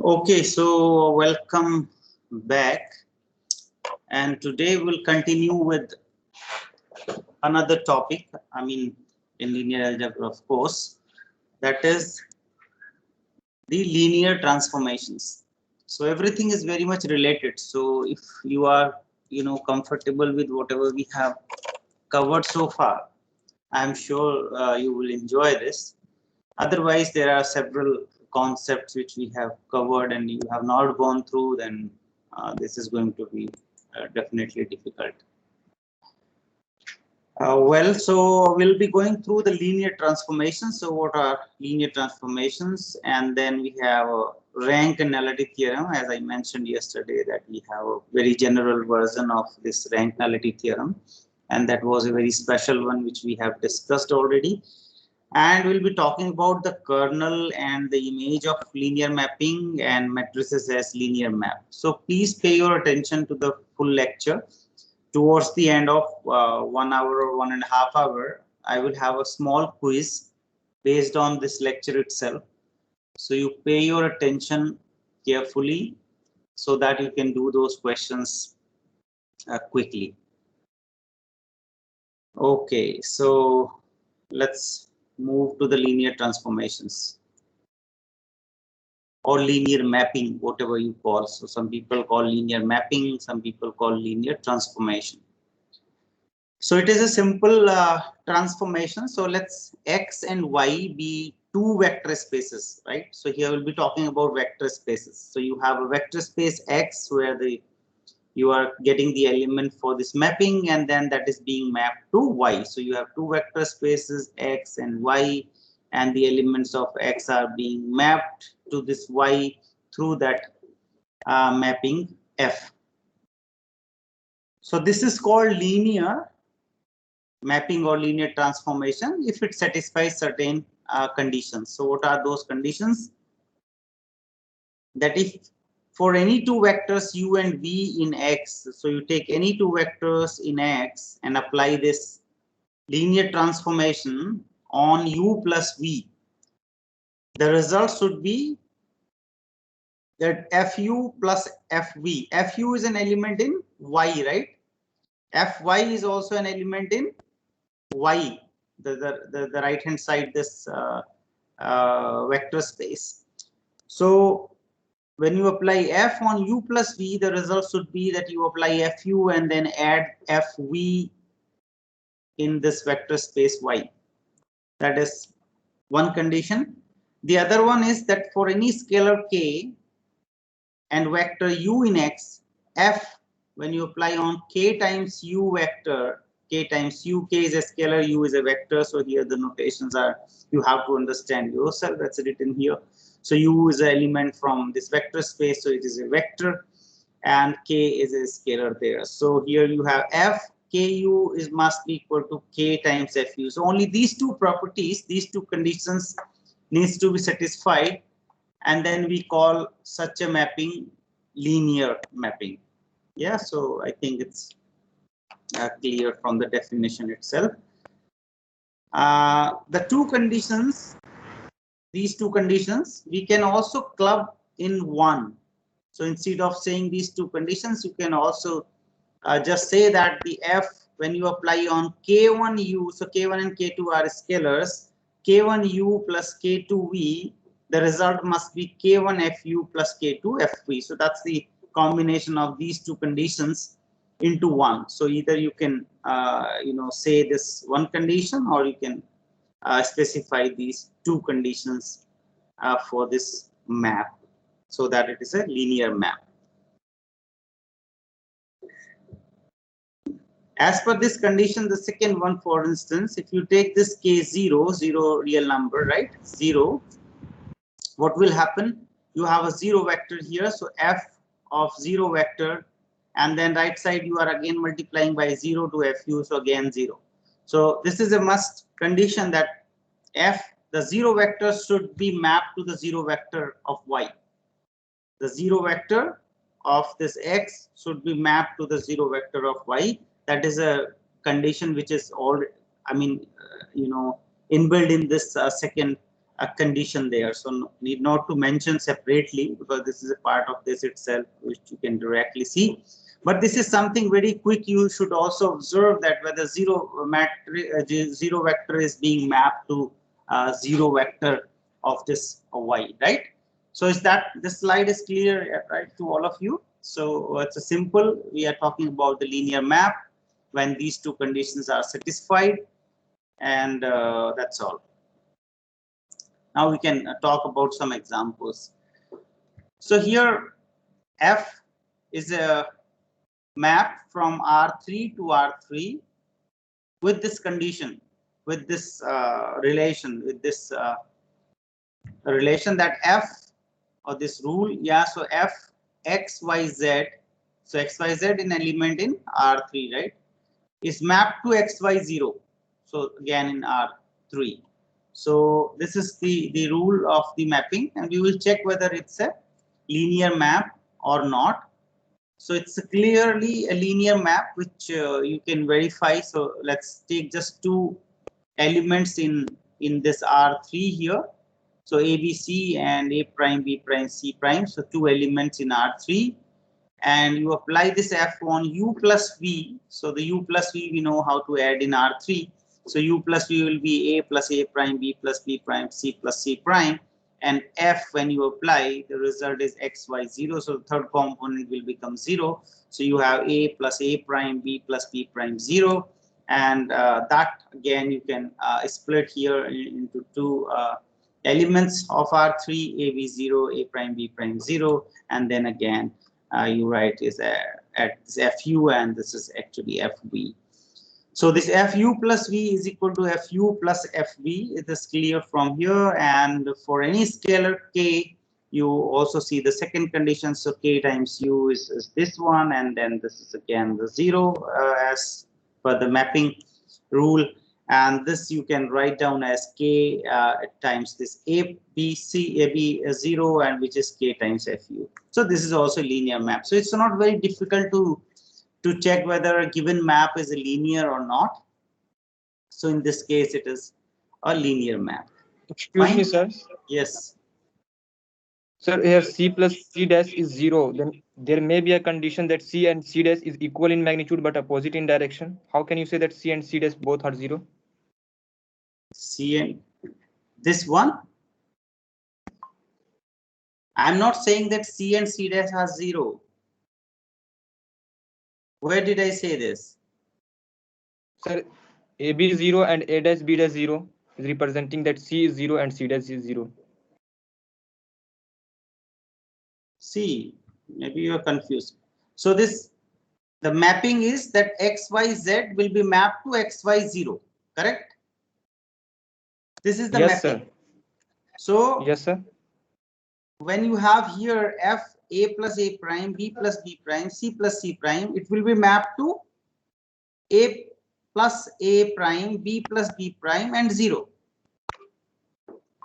Okay, so welcome back, and today we'll continue with another topic. In linear algebra, of course, that is the linear transformations. So everything is very much related. So if you are, comfortable with whatever we have covered so far, I'm sure you will enjoy this. Otherwise, there are several concepts which we have covered and you have not gone through, then this is going to be definitely difficult. So we'll be going through the linear transformations. So what are linear transformations? And then we have a rank and nullity theorem. As I mentioned yesterday, that we have a very general version of this rank nullity theorem. And that was a very special one, which we have discussed already. And we'll be talking about the kernel and the image of linear mapping and matrices as linear map. So please pay your attention to the full lecture. Towards the end of 1 hour or 1.5 hours, I will have a small quiz based on this lecture itself. So you pay your attention carefully so that you can do those questions quickly. Okay, so let's move to the linear transformations or linear mapping, whatever you call. So some people call linear mapping, some people call linear transformation. So it is a simple transformation. So let's X and Y be two vector spaces, right? So here we'll be talking about vector spaces. So you have a vector space X where you are getting the element for this mapping, and then that is being mapped to Y. So you have two vector spaces X and Y, and the elements of X are being mapped to this Y through that mapping F. So this is called linear mapping or linear transformation if it satisfies certain conditions. So what are those conditions? That if for any two vectors u and v in X, so you take any two vectors in X and apply this linear transformation on u plus v, the result should be that fu plus fv. Fu is an element in Y, right? Fy is also an element in Y, the right hand side, this vector space. So when you apply f on u plus v, the result should be that you apply fu and then add fv in this vector space Y. That is one condition. The other one is that for any scalar k and vector u in X, f, when you apply on k times u vector, k times u, k is a scalar, u is a vector. So here the notations are, you have to understand yourself. That's written here. So u is an element from this vector space, so it is a vector, and k is a scalar there. So here you have f, ku is must be equal to k times fu. So only these two properties, these two conditions needs to be satisfied, and then we call such a mapping linear mapping. Yeah, so I think it's clear from the definition itself. The two conditions, these two conditions, we can also club in one. So instead of saying these two conditions, you can also just say that the f, when you apply on k1u, so k1 and k2 are scalars, k1u plus k2v, the result must be k1fu plus k2fv. So that's the combination of these two conditions into one. So either you can say this one condition, or you can specify these two conditions for this map, so that it is a linear map. As per this condition, the second one, for instance, if you take this k0, 0 real number, right, 0, what will happen? You have a 0 vector here, so f of 0 vector, and then right side you are again multiplying by 0 to fu, so again 0. So this is a must condition that f, the 0 vector, should be mapped to the 0 vector of y. The 0 vector of this x should be mapped to the 0 vector of y. That is a condition which is all, inbuilt in this second a condition there, so need not to mention separately because this is a part of this itself which you can directly see. But this is something very quick. You should also observe that whether zero vector is being mapped to zero vector of this y, right? So is that this slide is clear, right, to all of you? So it's a simple. We are talking about the linear map when these two conditions are satisfied, and that's all. Now we can talk about some examples. So here F is a map from R3 to R3 with this condition, with this relation, with this relation that F, or this rule, yeah, so F x y z, so x y z in element in R3, right, is mapped to xy0, so again in R3. So this is the rule of the mapping, and we will check whether it's a linear map or not. So it's clearly a linear map which you can verify. So let's take just two elements in this R3 here. So A, B, C and A prime, B prime, C prime. So two elements in R3, and you apply this F on U plus V. So the U plus V we know how to add in R3. So U plus V will be A plus A prime, B plus B prime, C plus C prime. And F, when you apply, the result is xy0. So the third component will become 0. So you have A plus A prime, B plus B prime 0. And that again you can split here into two elements of R3, AB0, A prime, B prime 0. And then again you write is at this FU, and this is actually FV. So this FU plus V is equal to FU plus FV. It is clear from here. And for any scalar K, you also see the second condition. So K times U is this one, and then this is again the 0 as per the mapping rule. And this you can write down as K times this AB0, and which is K times FU. So this is also a linear map. So it's not very difficult to check whether a given map is a linear or not. So in this case, it is a linear map. Excuse Fine? me, sir. Yes. Sir, here C plus C dash is 0. Then there may be a condition that C and C dash is equal in magnitude but opposite in direction. How can you say that C and C dash both are 0? C and this one. I'm not saying that C and C dash are 0. Where did I say this? Sir, AB 0 and A dash B dash 0 is representing that C is 0 and C dash is 0. See, maybe you are confused. So this, the mapping is that XYZ will be mapped to XY0, correct? This is the yes, mapping. Sir. So Yes, sir. When you have here F A plus A prime, B plus B prime, C plus C prime, it will be mapped to A plus A prime, B plus B prime, and 0.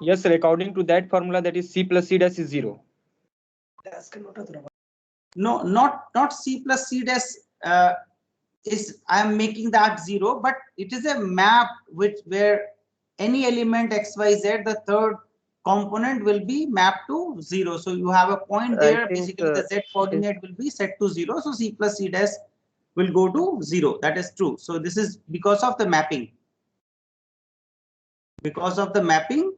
Yes, sir. According to that formula, that is C plus C dash is 0. No, not C plus C dash is, I am making that 0, but it is a map where any element XYZ, the third component will be mapped to 0. So you have a point there. Basically, the Z coordinate will be set to 0. So C plus C dash will go to 0. That is true. So this is because of the mapping. Because of the mapping,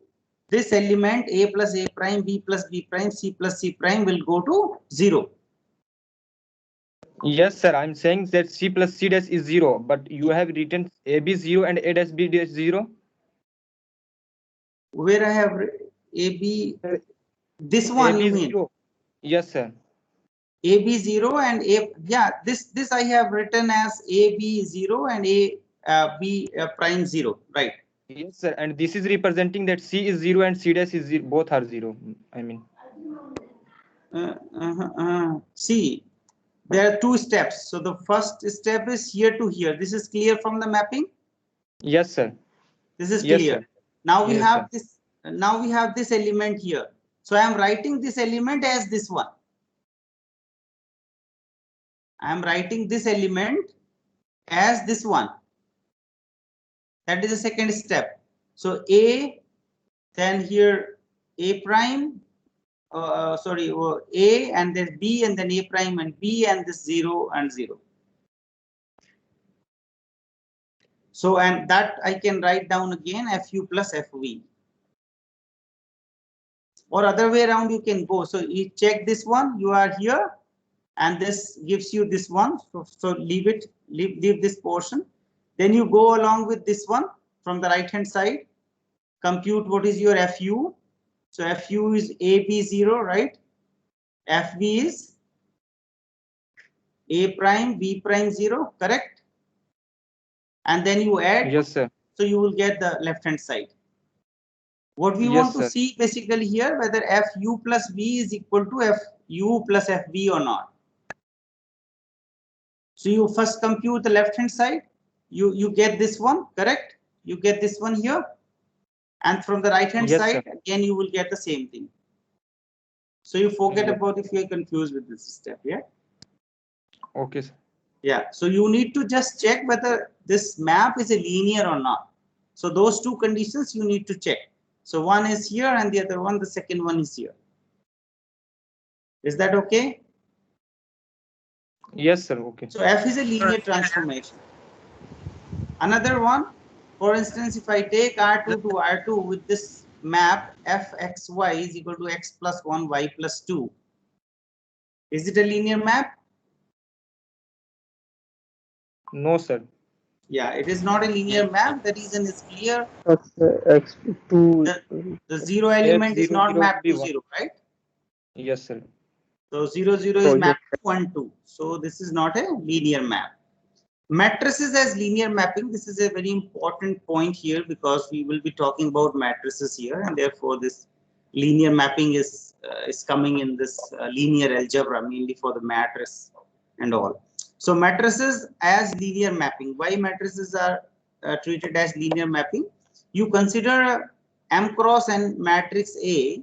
this element A plus A prime, B plus B prime, C plus C prime will go to 0. Yes, sir. I'm saying that C plus C dash is 0, but you have written AB 0 and A dash B dash 0. Where I have AB, this one AB you mean? 0. Yes, sir. AB0 and A, yeah, this I have written as AB0 and B prime 0, right? Yes, sir. And this is representing that C is 0 and C dash is 0, both are 0. I mean. See, there are two steps. So the first step is here to here. This is clear from the mapping? Yes, sir. This is Yes, clear. sir. Now we Yes, have sir. this. Now we have this element here. So I am writing this element as this one. I am writing this element as this one. That is the second step. So A Then here A prime, sorry, A and then B and then A prime and B and this 0 and 0. So, and that I can write down again FU plus FV. Or other way around you can go. So you check this one, you are here, and this gives you this one. So leave it, leave this portion. Then you go along with this one from the right hand side. Compute what is your FU. So FU is AB0, right? FB is A prime, B prime 0, correct? And then you add. Yes, sir. So you will get the left hand side. What we Yes, want to sir. see basically here, whether FU plus V is equal to FU plus FB or not. So you first compute the left hand side. You get this one, correct? You get this one here. And from the right hand Yes, side, sir. again, you will get the same thing. So you forget Yeah. about if you are confused with this step, yeah? Okay, sir. Yeah, so you need to just check whether this map is a linear or not. So those two conditions you need to check. So one is here and the other one, the second one is here. Is that okay? Yes, sir. Okay. So F is a linear transformation. Another one, for instance, if I take R2 to R2 with this map Fxy is equal to x plus 1, y plus 2. Is it a linear map? No, sir. Yeah, it is not a linear map. The reason is clear. X2. The zero element is not F00 will mapped be to 1. 0, right? Yes, sir. So 0, 0 So is yes, mapped to 1, 2. So this is not a linear map. Matrices as linear mapping, this is a very important point here because we will be talking about matrices here, and therefore this linear mapping is coming in this linear algebra mainly for the matrix and all. So matrices as linear mapping. Why matrices are treated as linear mapping? You consider M cross n matrix A,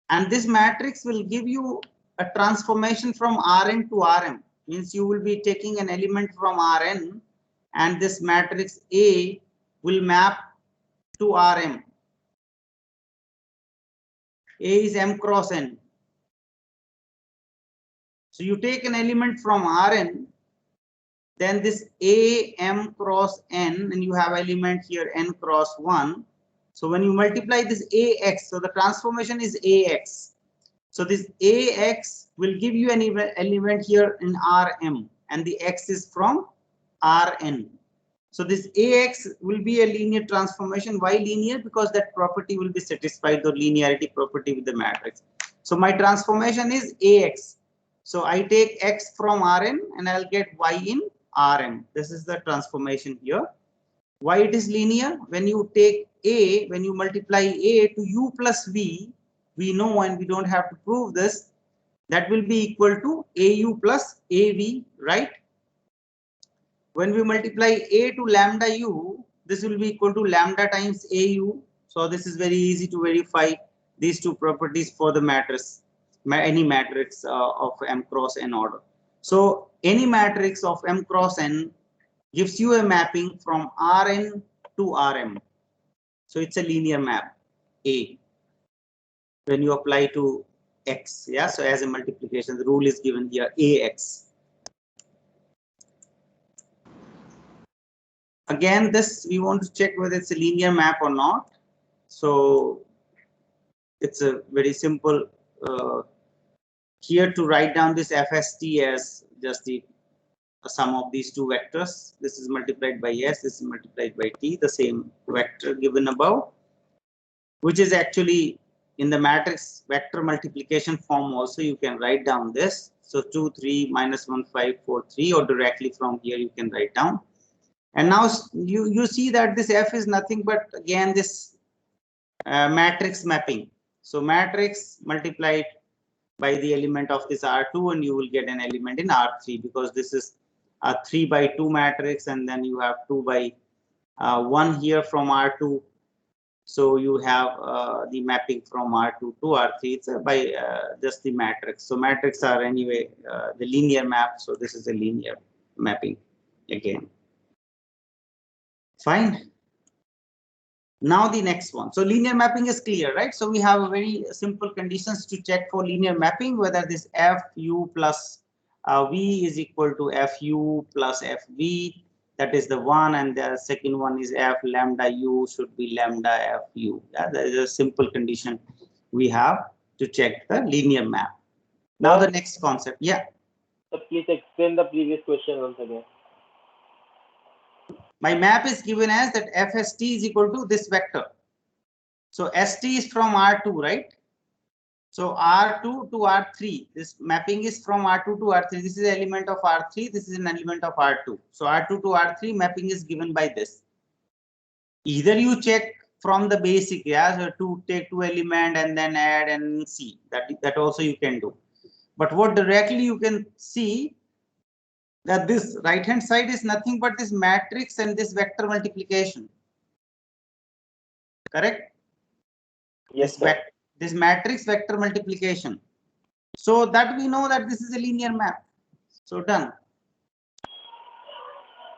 and this matrix will give you a transformation from Rn to Rm. Means you will be taking an element from Rn and this matrix A will map to Rm. A is M cross n. So you take an element from Rn, then this A M cross n, and you have element here n cross 1. So when you multiply this Ax, so the transformation is Ax. So this Ax will give you an element here in Rm, and the x is from Rn. So this Ax will be a linear transformation. Why linear? Because that property will be satisfied, the linearity property with the matrix. So my transformation is Ax. So I take x from Rn and I'll get y in Rm. This is the transformation here. Why it is linear? When you take A, when you multiply A to U plus V, we know, and we don't have to prove this, that will be equal to AU plus AV, right? When we multiply A to lambda U, this will be equal to lambda times AU. So this is very easy to verify these two properties for the matrix, any matrix of M cross n order. So any matrix of M cross n gives you a mapping from Rn to Rm. So it's a linear map A when you apply to X. Yeah, so as a multiplication, the rule is given here Ax. Again, this we want to check whether it's a linear map or not. So it's a very simple here to write down this FST as just the sum of these two vectors. This is multiplied by S, this is multiplied by T, the same vector given above, which is actually in the matrix vector multiplication form also. You can write down this. So 2, 3, minus 1, 5, 4, 3, or directly from here you can write down. And now you see that this F is nothing but again this matrix mapping. So matrix multiplied by the element of this R2 and you will get an element in R3 because this is a 3 by 2 matrix, and then you have 2 by 1 here from R2. So you have the mapping from R2 to R3. It's by just the matrix. So matrix are anyway the linear map. So this is a linear mapping again. Fine. Now the next one. So linear mapping is clear, right? So we have a very simple conditions to check for linear mapping, whether this fu plus v is equal to fu plus fv. That is the one, and the second one is f lambda u should be lambda fu. Yeah, that is a simple condition we have to check the linear map. Now the next concept. Yeah. So please explain the previous question once again. My map is given as that fst is equal to this vector. So st is from R2, right? So R2 to R3, this mapping is from R2 to R3. This is an element of R3, this is an element of R2. So R2 to R3 mapping is given by this. Either you check from the basic, yeah, so to take two element and then add and see. That also you can do. But what directly you can see that this right hand side is nothing but this matrix and this vector multiplication. Correct? Yes, sir. This matrix vector multiplication. So that we know that this is a linear map. So done.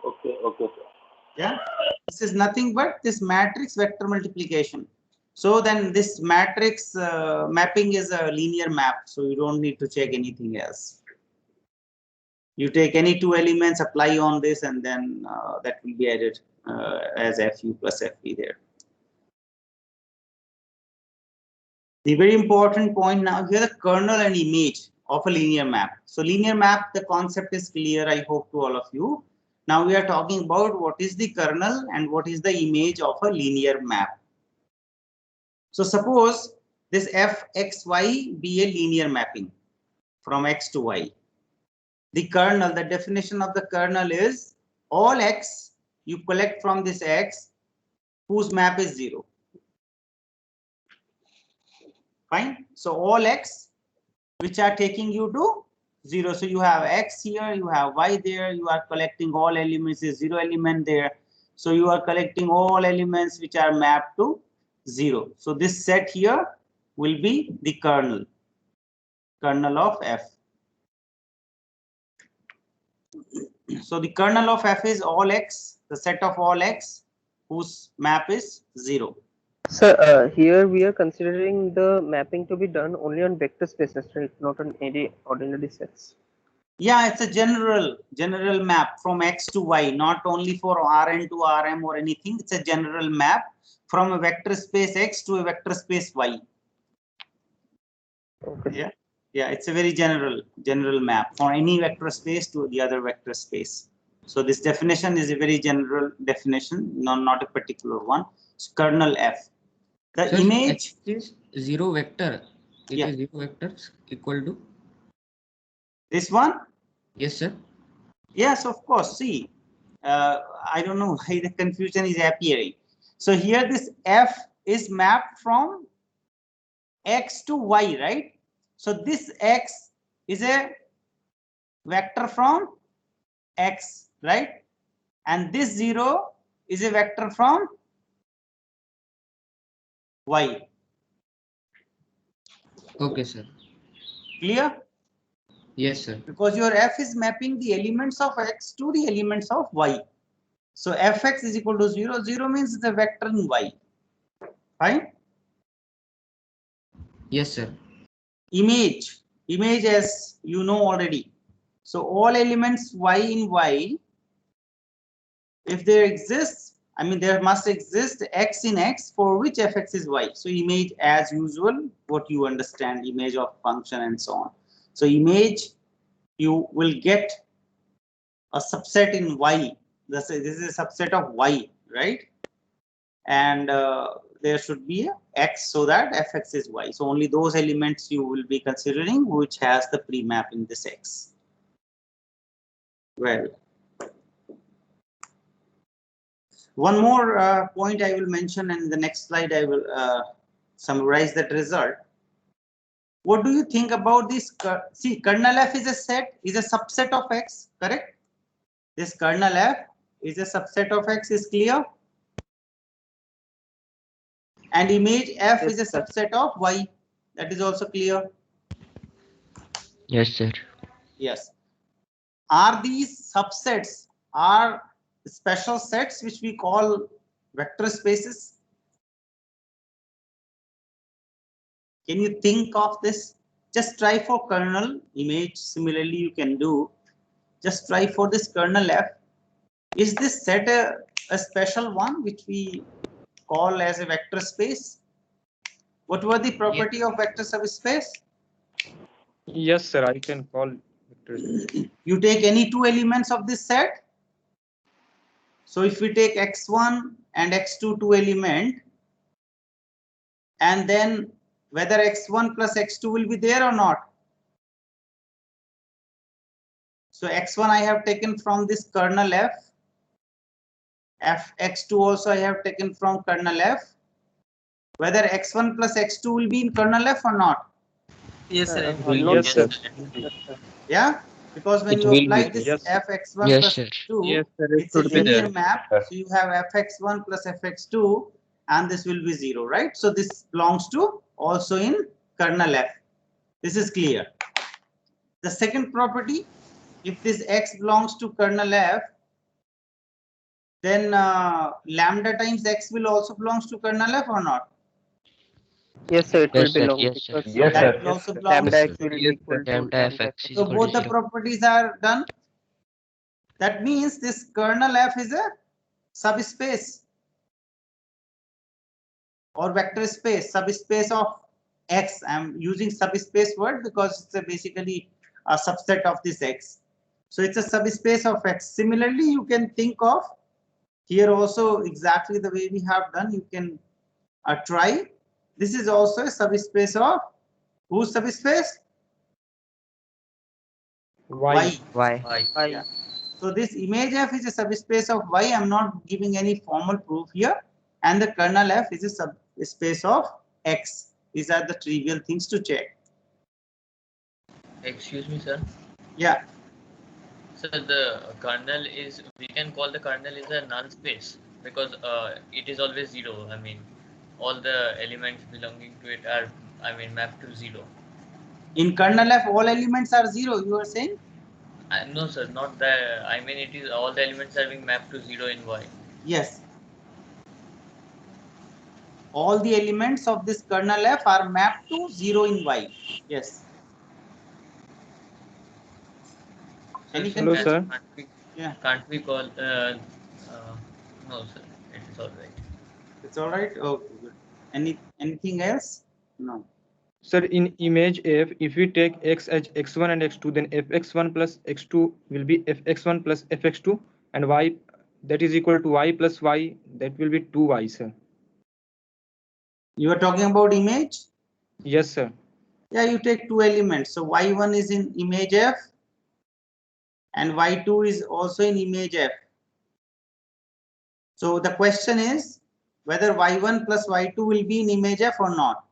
Okay, okay, sir. Yeah, this is nothing but this matrix vector multiplication. So then this matrix mapping is a linear map. So you don't need to check anything else. You take any two elements, apply on this, and then that will be added as fu plus fv there. The very important point now here, the kernel and image of a linear map. So linear map, the concept is clear, I hope, to all of you. Now we are talking about what is the kernel and what is the image of a linear map. So suppose this fxy be a linear mapping from x to y. The kernel, the definition of the kernel is all x you collect from this x whose map is 0. Fine. So all x which are taking you to 0. So you have x here, you have y there, you are collecting all elements, is 0 element there. So you are collecting all elements which are mapped to 0. So this set here will be the kernel of f. So the kernel of f is all x, the set of all x whose map is 0. Sir, here we are considering the mapping to be done only on vector spaces, right? Not on any ordinary sets. Yeah, it's a general map from x to y, not only for Rn to Rm or anything. It's a general map from a vector space x to a vector space y. Okay. Yeah, it's a very general map for any vector space to the other vector space. So this definition is a very general definition, not a particular one. So kernel f. The Sir, image is 0 vector. It Yeah. is 0 vectors equal to. This one. Yes, sir. Yes, of course. See, I don't know why the confusion is appearing. So here this f is mapped from x to y, right? So this x is a vector from x, right? And this 0 is a vector from y. Okay, sir. Clear? Yes, sir. Because your f is mapping the elements of x to the elements of y. So fx is equal to 0. 0 means the vector in y. Fine? Yes, sir. Image as you know already. So all elements y in y, if there exists, I mean there must exist x in x for which fx is y. So image as usual, what you understand, image of function and so on. So image, you will get a subset in y. This is a subset of y, right? And there should be a x so that fx is y. So only those elements you will be considering which has the pre-map in this x. Well, one more point I will mention, and in the next slide I will summarize that result. What do you think about this? See, kernel f is a set, is a subset of x, correct? This kernel f is a subset of x, is clear? And image f is a subset of y, that is also clear. Yes, sir. Yes. Are these subsets are special sets which we call vector spaces? Can you think of this? Just try for kernel image. Similarly, you can do. Just try for this kernel F. Is this set a special one which we call as a vector space? What were the property of vector subspace? Yes, sir. I can call vectors. You take any two elements of this set. So if we take x1 and x2 two element, and then whether x1 plus x2 will be there or not. So x1 I have taken from this kernel F. X2 also I have taken from kernel F. Whether x1 plus x2 will be in kernel F or not. Yes, sir. It Uh, will. not Yes, sir. Yes, sir. Yeah, because when It you will apply be this there. Yes, sir. fx1 Yes, plus sir. x2, Yes, sir. It it's a should be linear there. map. So you have fx1 plus fx2, and this will be 0, right? So this belongs to also in kernel F. This is clear. The second property, if this x belongs to kernel F, then lambda times x will also belongs to kernel F or not? Yes, sir. It will Yes, sir. belong Yes, sir. because Yes, That sir. will also belong lambda to. x will be Yes, equal sir. to Lambda lambda fx is So equal to both the 0. properties are done. That means this kernel F is a subspace or vector space, subspace of X. I'm using subspace word because it's basically a subset of this X. So it's a subspace of X. Similarly, you can think of here also exactly the way we have done. You can try. This is also a subspace of whose subspace? Y. Why? I. Yeah. So this image F is a subspace of Y. I'm not giving any formal proof here. And the kernel F is a subspace of X. These are the trivial things to check. Excuse me, sir. Yeah. So the kernel is, we can call the kernel is a null space because it is always 0. I mean, all the elements belonging to it are, I mean, mapped to 0. In kernel F, all elements are 0. You are saying? No, sir, not the. I mean, it is all the elements are being mapped to 0 in Y. Yes. All the elements of this kernel F are mapped to 0 in Y. Yes. Any Hello, confusion? sir. Yeah. Can't we call? No, sir. It is all right. It's all right. Okay, good. Anything else? No. Sir, in image F, if we take x as x1 and x2, then fx1 plus x2 will be fx1 plus fx2, and y that is equal to y plus y, that will be 2y, sir. You are talking about image? Yes, sir. Yeah, you take two elements. So y1 is in image F and y2 is also in image F. So the question is whether y1 plus y2 will be in image F or not.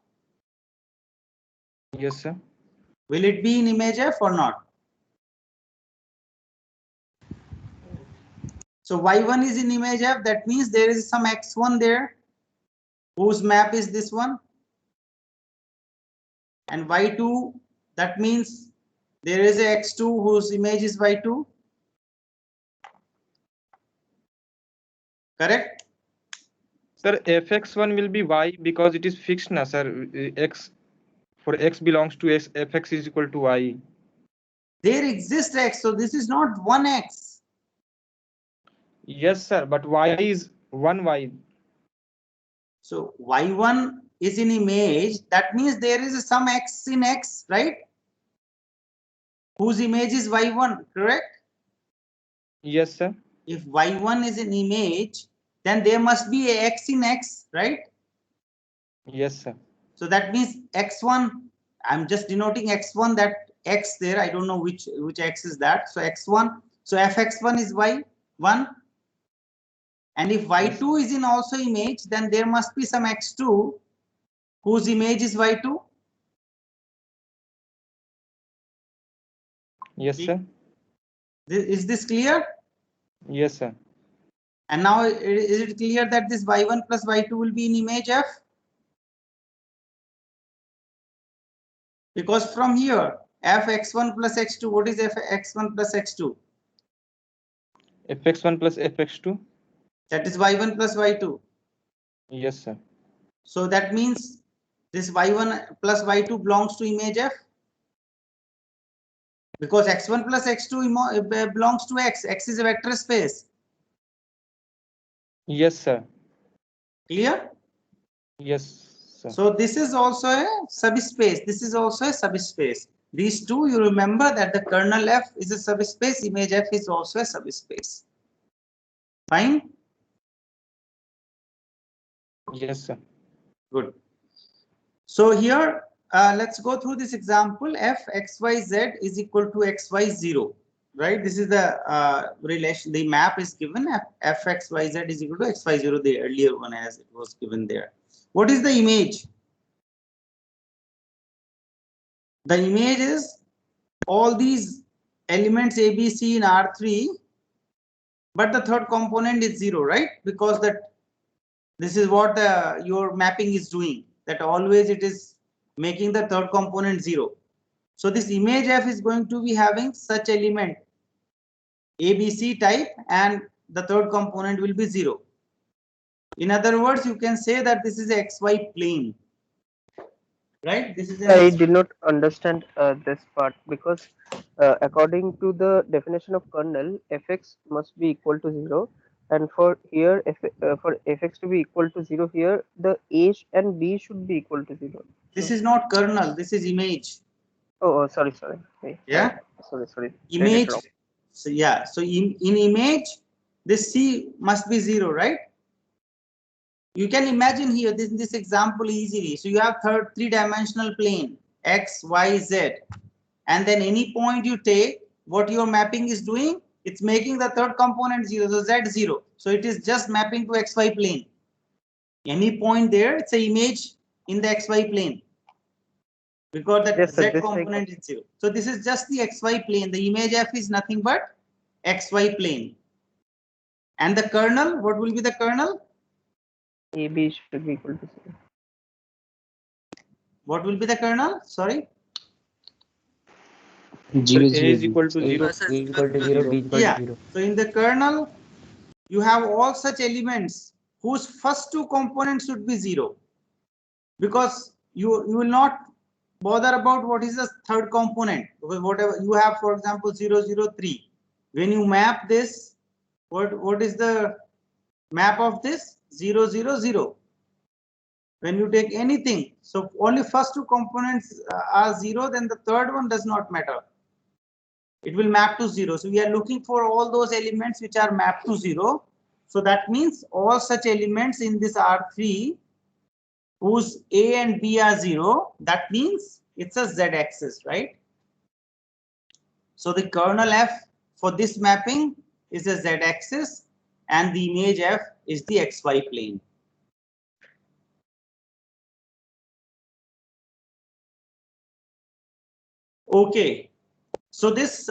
Yes, sir. Will it be in image F or not? So y1 is in image F. That means there is some x1 there whose map is this one. And y2, that means there is a x2 whose image is y2. Correct? Sir, fx1 will be y because it is fixed, na, sir. X for x belongs to x, fx is equal to y. There exists x, so this is not 1x. Yes, sir, but y is 1y. So y1 is in image. That means there is some x in x, right? Whose image is y1, correct? Yes, sir. If y1 is an image, then there must be a x in x, right? Yes, sir. So that means x1, I'm just denoting x1, that x there, I don't know which x is that. So x1, so fx1 is y1. And if y2 is in also image, then there must be some x2 whose image is y2. Yes, sir. Is this clear? Yes, sir. And now is it clear that this y1 plus y2 will be in image F? Because from here, fx1 plus x2, what is fx1 plus x2? fx1 plus fx2. That is y1 plus y2. Yes, sir. So that means This y1 plus y2 belongs to image F, because x1 plus x2 belongs to X. X is a vector space. Yes, sir. Clear? Yes, sir. So this is also a subspace. This is also a subspace. These two, you remember that the kernel F is a subspace, image F is also a subspace. Fine? Yes, sir. Good. So here, let's go through this example. F xyz is equal to xy0, right? This is the relation. The map is given. F xyz is equal to xy0, the earlier one as it was given there. What is the image? The image is all these elements A, B, C in R3, but the third component is 0, right? Because that this is what your mapping is doing, that always it is making the third component 0. So this image F is going to be having such element ABC type, and the third component will be 0. In other words, you can say that this is a XY plane, right? This is I an did not understand this part, because according to the definition of kernel, fx must be equal to 0, and for here, for fx to be equal to 0, here the a and b should be equal to 0. this is not kernel, this is image. Oh, sorry. Yeah, Sorry. Read it image. wrong. So yeah, so in image, this C must be 0, right? You can imagine here this example easily. So you have three-dimensional plane x, y, z, and then any point you take, what your mapping is doing, it's making the third component 0, so z 0. So it is just mapping to xy plane. Any point there, it's an image in the xy plane, because that Yes, sir, z this I component is 0. So this is just the xy plane. The image F is nothing but xy plane. And the kernel, what will be the kernel? ab should be equal to 0. What will be the kernel? Sorry. So 0, A 0, is equal to 0. A equal to 0, B equal to Yeah. 0. So in the kernel, you have all such elements whose first two components should be 0. Because you will not bother about what is the third component. Because whatever you have, for example, 0, 0, 3. When you map this, what is the map of this? 0, 0, 0. When you take anything, so only first two components are 0, then the third one does not matter. It will map to 0. So we are looking for all those elements which are mapped to 0. So that means all such elements in this R3 whose A and B are 0, that means it's a Z axis, right? So the kernel F for this mapping is a Z axis, and the image F is the XY plane. Okay. So this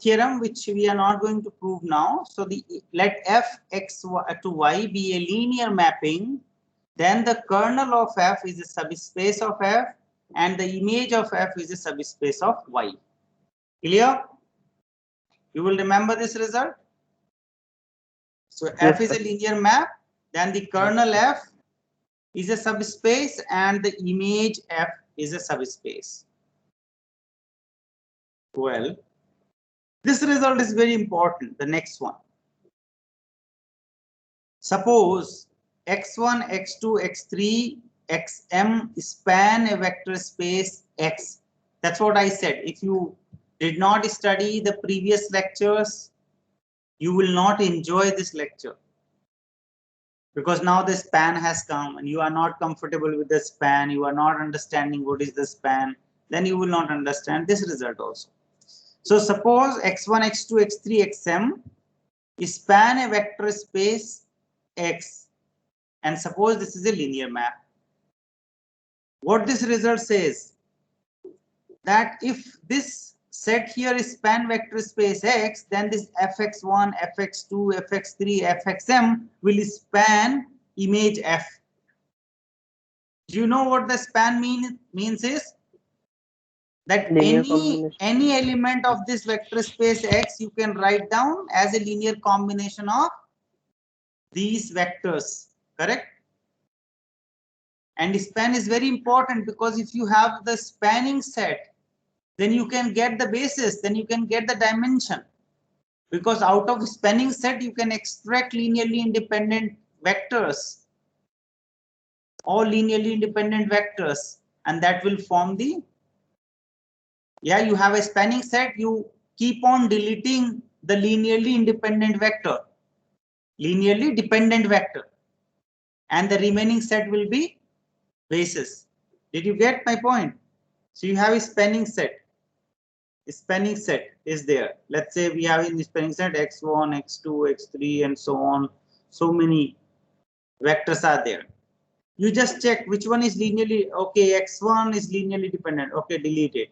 theorem, which we are not going to prove now, so let f x to y be a linear mapping, then the kernel of f is a subspace of f, and the image of f is a subspace of y. Clear? You will remember this result. So f is a linear map, then the kernel f is a subspace, and the image f is a subspace. Well, this result is very important. The next one. Suppose x1, x2, x3, xm span a vector space X. That's what I said. If you did not study the previous lectures, you will not enjoy this lecture. Because now the span has come and you are not comfortable with the span, you are not understanding what is the span, then you will not understand this result also. So suppose x1, x2, x3, xm span a vector space X, and suppose this is a linear map. What this result says, that if this set here is span vector space X, then this fx1, fx2, fx3, fxm will span image F. Do you know what the span means is? That Linear combination. any element of this vector space X you can write down as a linear combination of these vectors, correct? And span is very important because if you have the spanning set, then you can get the basis, then you can get the dimension. Because out of spanning set, you can extract linearly independent vectors, all linearly independent vectors, and that will form the, yeah, you have a spanning set, you keep on deleting the linearly independent vector, linearly dependent vector, and the remaining set will be basis. Did you get my point? So you have a spanning set. Spanning set is there. Let's say we have in the spanning set x1, x2, x3, and so on. So many vectors are there. You just check which one is linearly, okay, x1 is linearly dependent, okay, delete it.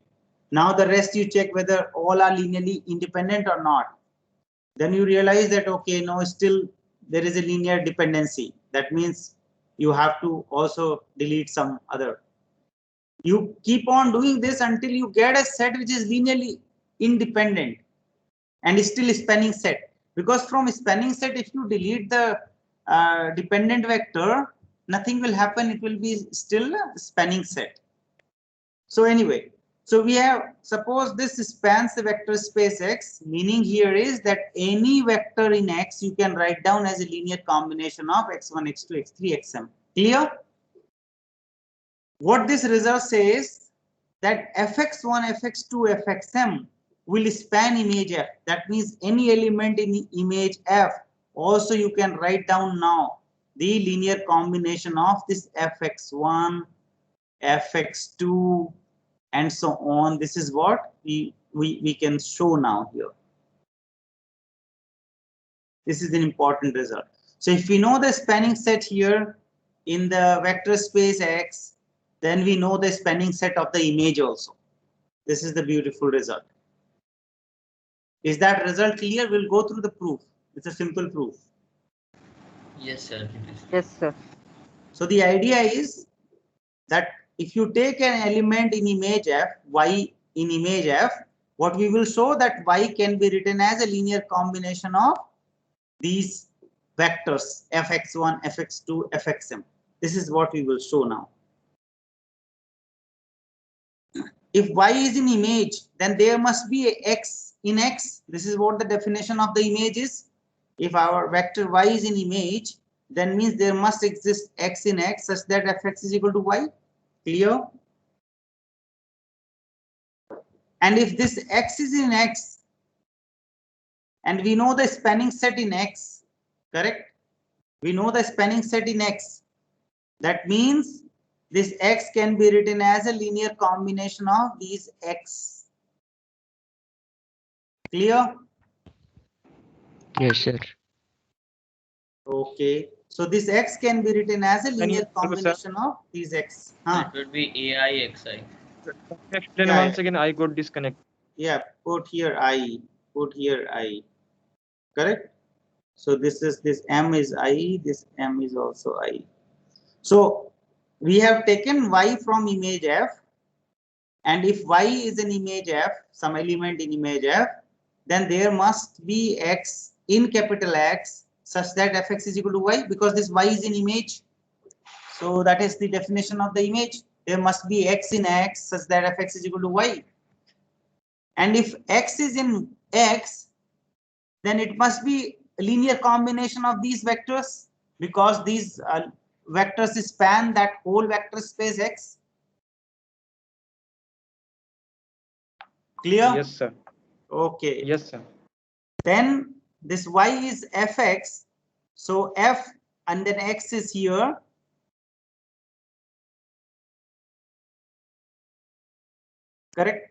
Now the rest you check whether all are linearly independent or not. Then you realize that, okay, no, still there is a linear dependency. That means you have to also delete some other. You keep on doing this until you get a set which is linearly independent and is still a spanning set. Because from a spanning set, if you delete the dependent vector, nothing will happen. It will be still a spanning set. So anyway, so we have, suppose this spans the vector space X, meaning here is that any vector in X you can write down as a linear combination of x1, x2, x3, xm. Clear? What this result says that fx1, fx2, fxm will span image F. That means any element in image F. Also, you can write down now the linear combination of this fx1, fx2, and so on. This is what we can show now here. This is an important result. So if we know the spanning set here in the vector space X, then we know the spanning set of the image also. This is the beautiful result. Is that result clear? We'll go through the proof. It's a simple proof. Yes, sir. Yes, sir. So the idea is that if you take an element in image F, Y in image F, what we will show that Y can be written as a linear combination of these vectors fx1, fx2, fxm. This is what we will show now. If Y is in image, then there must be a X in X. This is what the definition of the image is. If our vector Y is in image, then means there must exist X in X such that fx is equal to Y. Clear? And if this X is in X, and we know the spanning set in X, correct? We know the spanning set in X. That means this X can be written as a linear combination of these X. Clear? Yes, sir. Okay. So this X can be written as a Can you linear combination of these X. It would be AI xi. explain Yeah, once again? I got disconnected. Yeah, put here I. Put here I. Correct? So this M is I, this M is also I. So we have taken Y from image F, and if Y is an image F, some element in image F, then there must be X in capital X such that fx is equal to Y, because this Y is in image. So that is the definition of the image. There must be X in X such that fx is equal to Y. And if X is in X, then it must be a linear combination of these vectors, because these vectors span that whole vector space X. Clear? Yes, sir. Okay. Yes, sir. Then this Y is fx. So F and then X is here. Correct?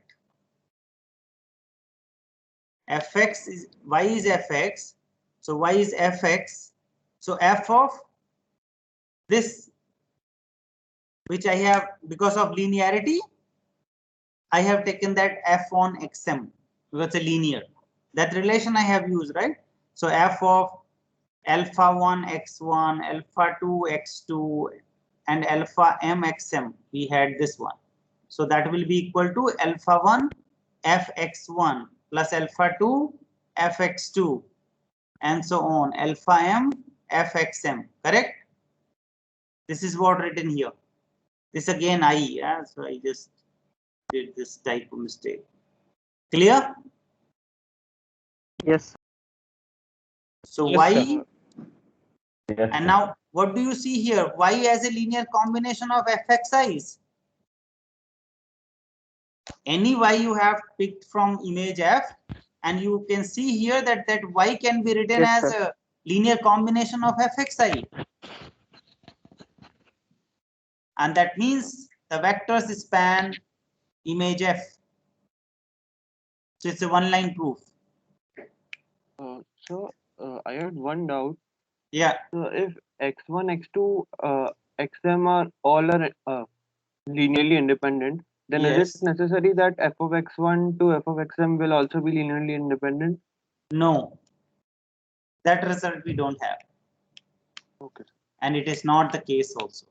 Fx is Y is fx. So Y is fx. So F of this, which I have, because of linearity, I have taken that f on xm because it's a linear. That relation I have used, right? So f of alpha 1 x1, alpha 2 x2, and alpha m xm, we had this one. So that will be equal to alpha 1 fx1 plus alpha 2 fx2, and so on, alpha m fxm. Correct? This is what written here. This again I, yeah, so I just did this type of mistake. Clear? Yes. So Yes, y, sir. Yes, and sir. now what do you see here? Y as a linear combination of fxi's. Any y you have picked from image F, and you can see here that y can be written Yes, as sir. a linear combination of fxi. And that means the vectors span image F. So it's a one-line proof. So I had one doubt. Yeah. So if x1, x2, xm are all linearly independent, then is Yes. it necessary that f of x1 to f of xm will also be linearly independent? No. That result we don't have. Okay. And it is not the case also.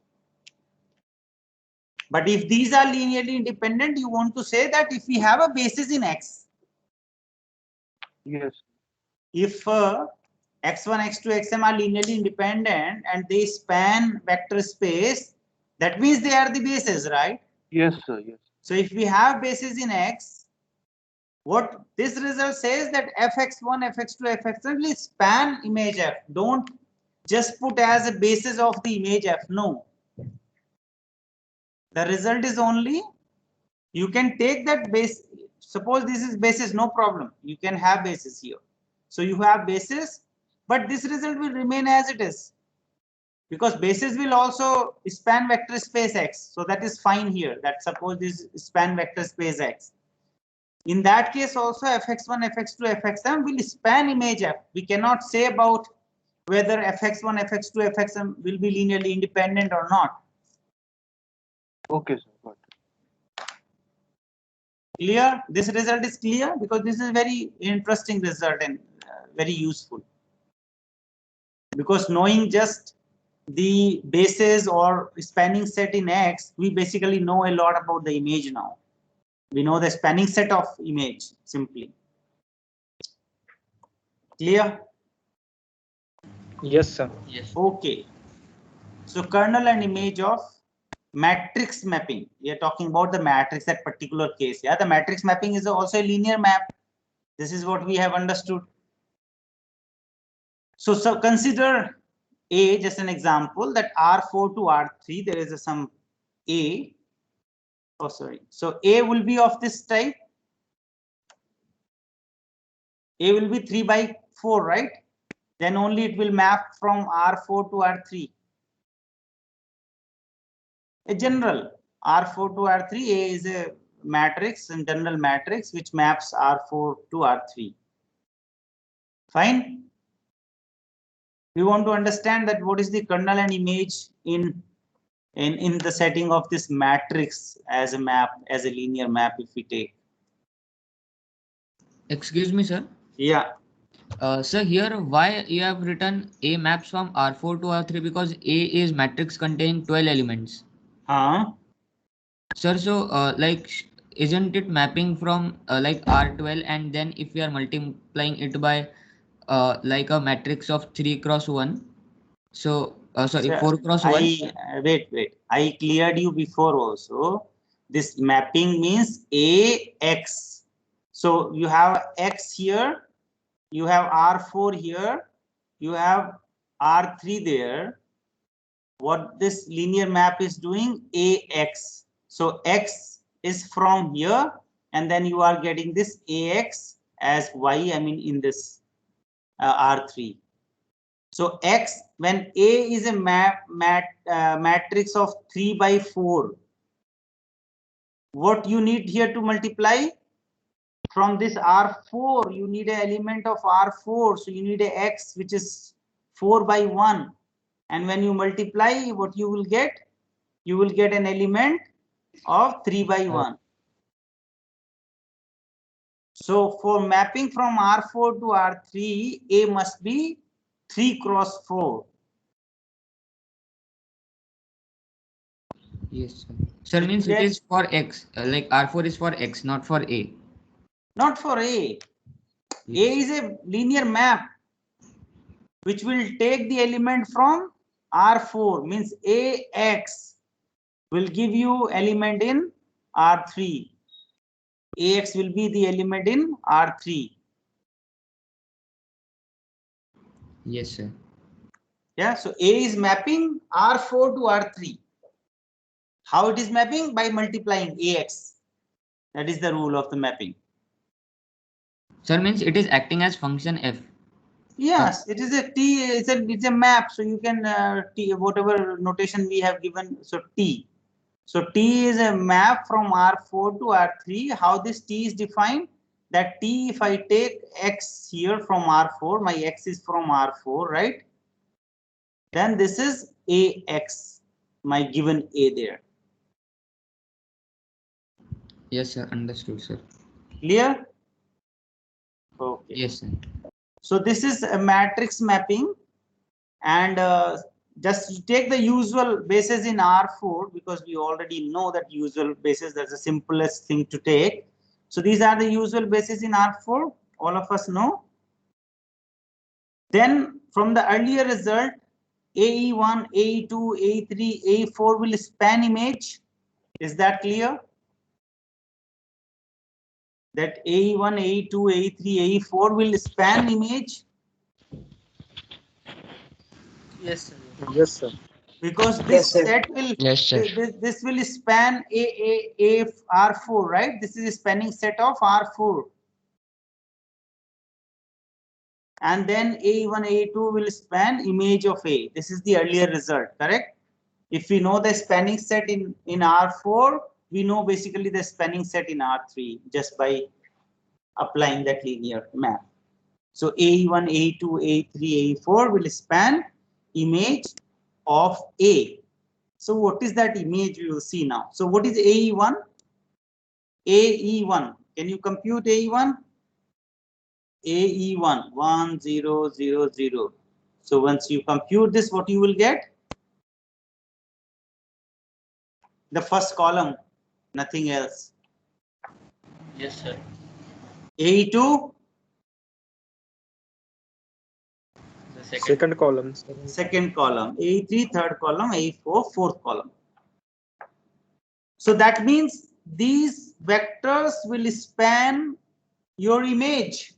But if these are linearly independent, you want to say that if we have a basis in X, Yes. if x1, x2, xm are linearly independent and they span vector space, that means they are the bases, right? Yes, sir. Yes. So if we have basis in X, what this result says that fx1, fx2, fxm will span image F. Don't just put as a basis of the image F. No. The result is only, you can take that base. Suppose this is basis, no problem. You can have basis here. So you have basis, but this result will remain as it is. Because basis will also span vector space X. So that is fine here. That suppose this span vector space X. In that case also fx1, fx2, fxm will span image F. We cannot say about whether fx1, fx2, fxm will be linearly independent or not. Okay, sir. Got it. Clear? This result is clear because this is very interesting result and very useful. Because knowing just the bases or spanning set in X, we basically know a lot about the image now. We know the spanning set of image simply. Clear? Yes, sir. Yes. Okay. So kernel and image of matrix mapping. We are talking about the matrix, that particular case. Yeah, the matrix mapping is also a linear map. This is what we have understood. So consider A, just an example, that R4 to R3, there is some A. Oh, sorry. So A will be of this type. A will be 3 by 4, right? Then only it will map from R4 to R3. A general R4 to R3, A is a matrix, and general matrix which maps R4 to R3. Fine. We want to understand that what is the kernel and image in the setting of this matrix as a map, as a linear map, if we take. Excuse me, sir. Yeah. Sir, here why you have written A maps from R4 to R3 because A is matrix containing 12 elements. Sir, so isn't it mapping from like R12 and then if we are multiplying it by like a matrix of 3 cross 1, so sorry, 4 cross 1. Wait. I cleared you before also. This mapping means AX. So you have X here, you have R4 here, you have R3 there. What this linear map is doing, AX. So X is from here, and then you are getting this AX as Y, I mean in this R3. So X, when A is a matrix of 3 by 4, what you need here to multiply? From this R4, you need an element of R4. So you need a X which is 4 by 1. And when you multiply, what you will get? You will get an element of 3 by 1. So for mapping from R4 to R3, A must be 3 cross 4. Yes, sir. Sir, means it is for X, like R4 is for X, not for A. Not for A. Yes. A is a linear map which will take the element from R4, means AX. will give you element in R3. AX will be the element in R3. Yes, sir. Yeah, so A is mapping R4 to R3. How it is mapping? By multiplying AX. That is the rule of the mapping. Sir, means it is acting as function f. Yes, it is a T. It's a map. So you can T, whatever notation we have given. So T. So T is a map from R4 to R3. How this T is defined? That T, if I take X here from R4, my X is from R4, right? Then this is AX, my given A there. Yes, sir. Understood, sir. Clear? Okay. Yes, sir. So this is a matrix mapping, and just take the usual basis in R4 because we already know that usual basis, that's the simplest thing to take. So these are the usual bases in R4, all of us know. Then from the earlier result, AE1, AE2, AE3, AE4 will span image. Is that clear? That AE1, AE2, AE3, AE4 will span image. Yes, sir. Yes, sir. Because Yes, this sir. set will Yes, sir. this will span a R4, right? This is a spanning set of R4, and then A1, A2 will span image of A. This is the earlier result, correct? If we know the spanning set in R4, we know basically the spanning set in R3 just by applying that linear map. So A1, A2, A3, A4 will span image of A. So what is that image we will see now? So what is AE1? AE1. Can you compute AE1? AE1 1000. So once you compute this, what you will get? The first column, nothing else. Yes, sir. AE2, The second. Second column. second column. AE3, third column. AE4, fourth column. So that means these vectors will span your image.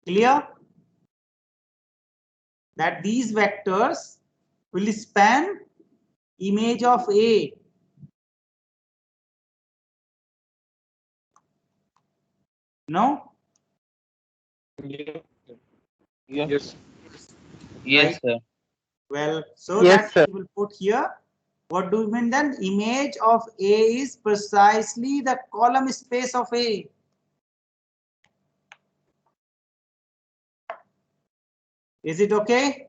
Clear? That these vectors will span image of A. No? Yes. Right? Well, so Yes, that sir. we will put here. What do we mean then? Image of A is precisely the column space of A. Is it okay?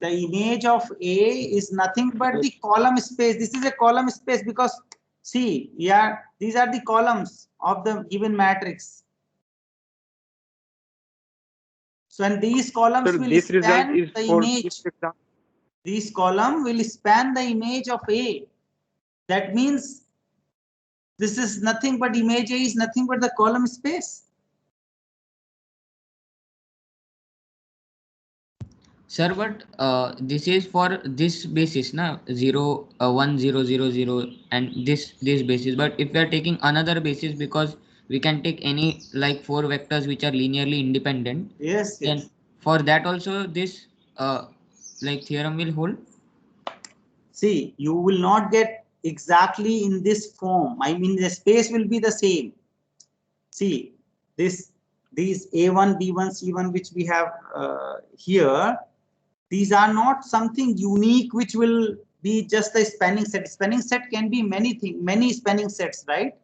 The image of A is nothing but the column space. This is a column space because see, yeah, these are the columns of the given matrix. So and these columns Sir, will this result span is the for image. this exam. This column will span the image of A. That means this is nothing but image A is nothing but the column space. Sir, but this is for this basis, na 0, 1, 0, 0, 0, and this basis. But if we are taking another basis, because we can take any like 4 vectors which are linearly independent, Yes, then yes. for that also this like theorem will hold. See, you will not get exactly in this form. I mean, the space will be the same. See, these A1, B1, C1, which we have here, these are not something unique which will be just a spanning set. Spanning set can be many things, many spanning sets, right?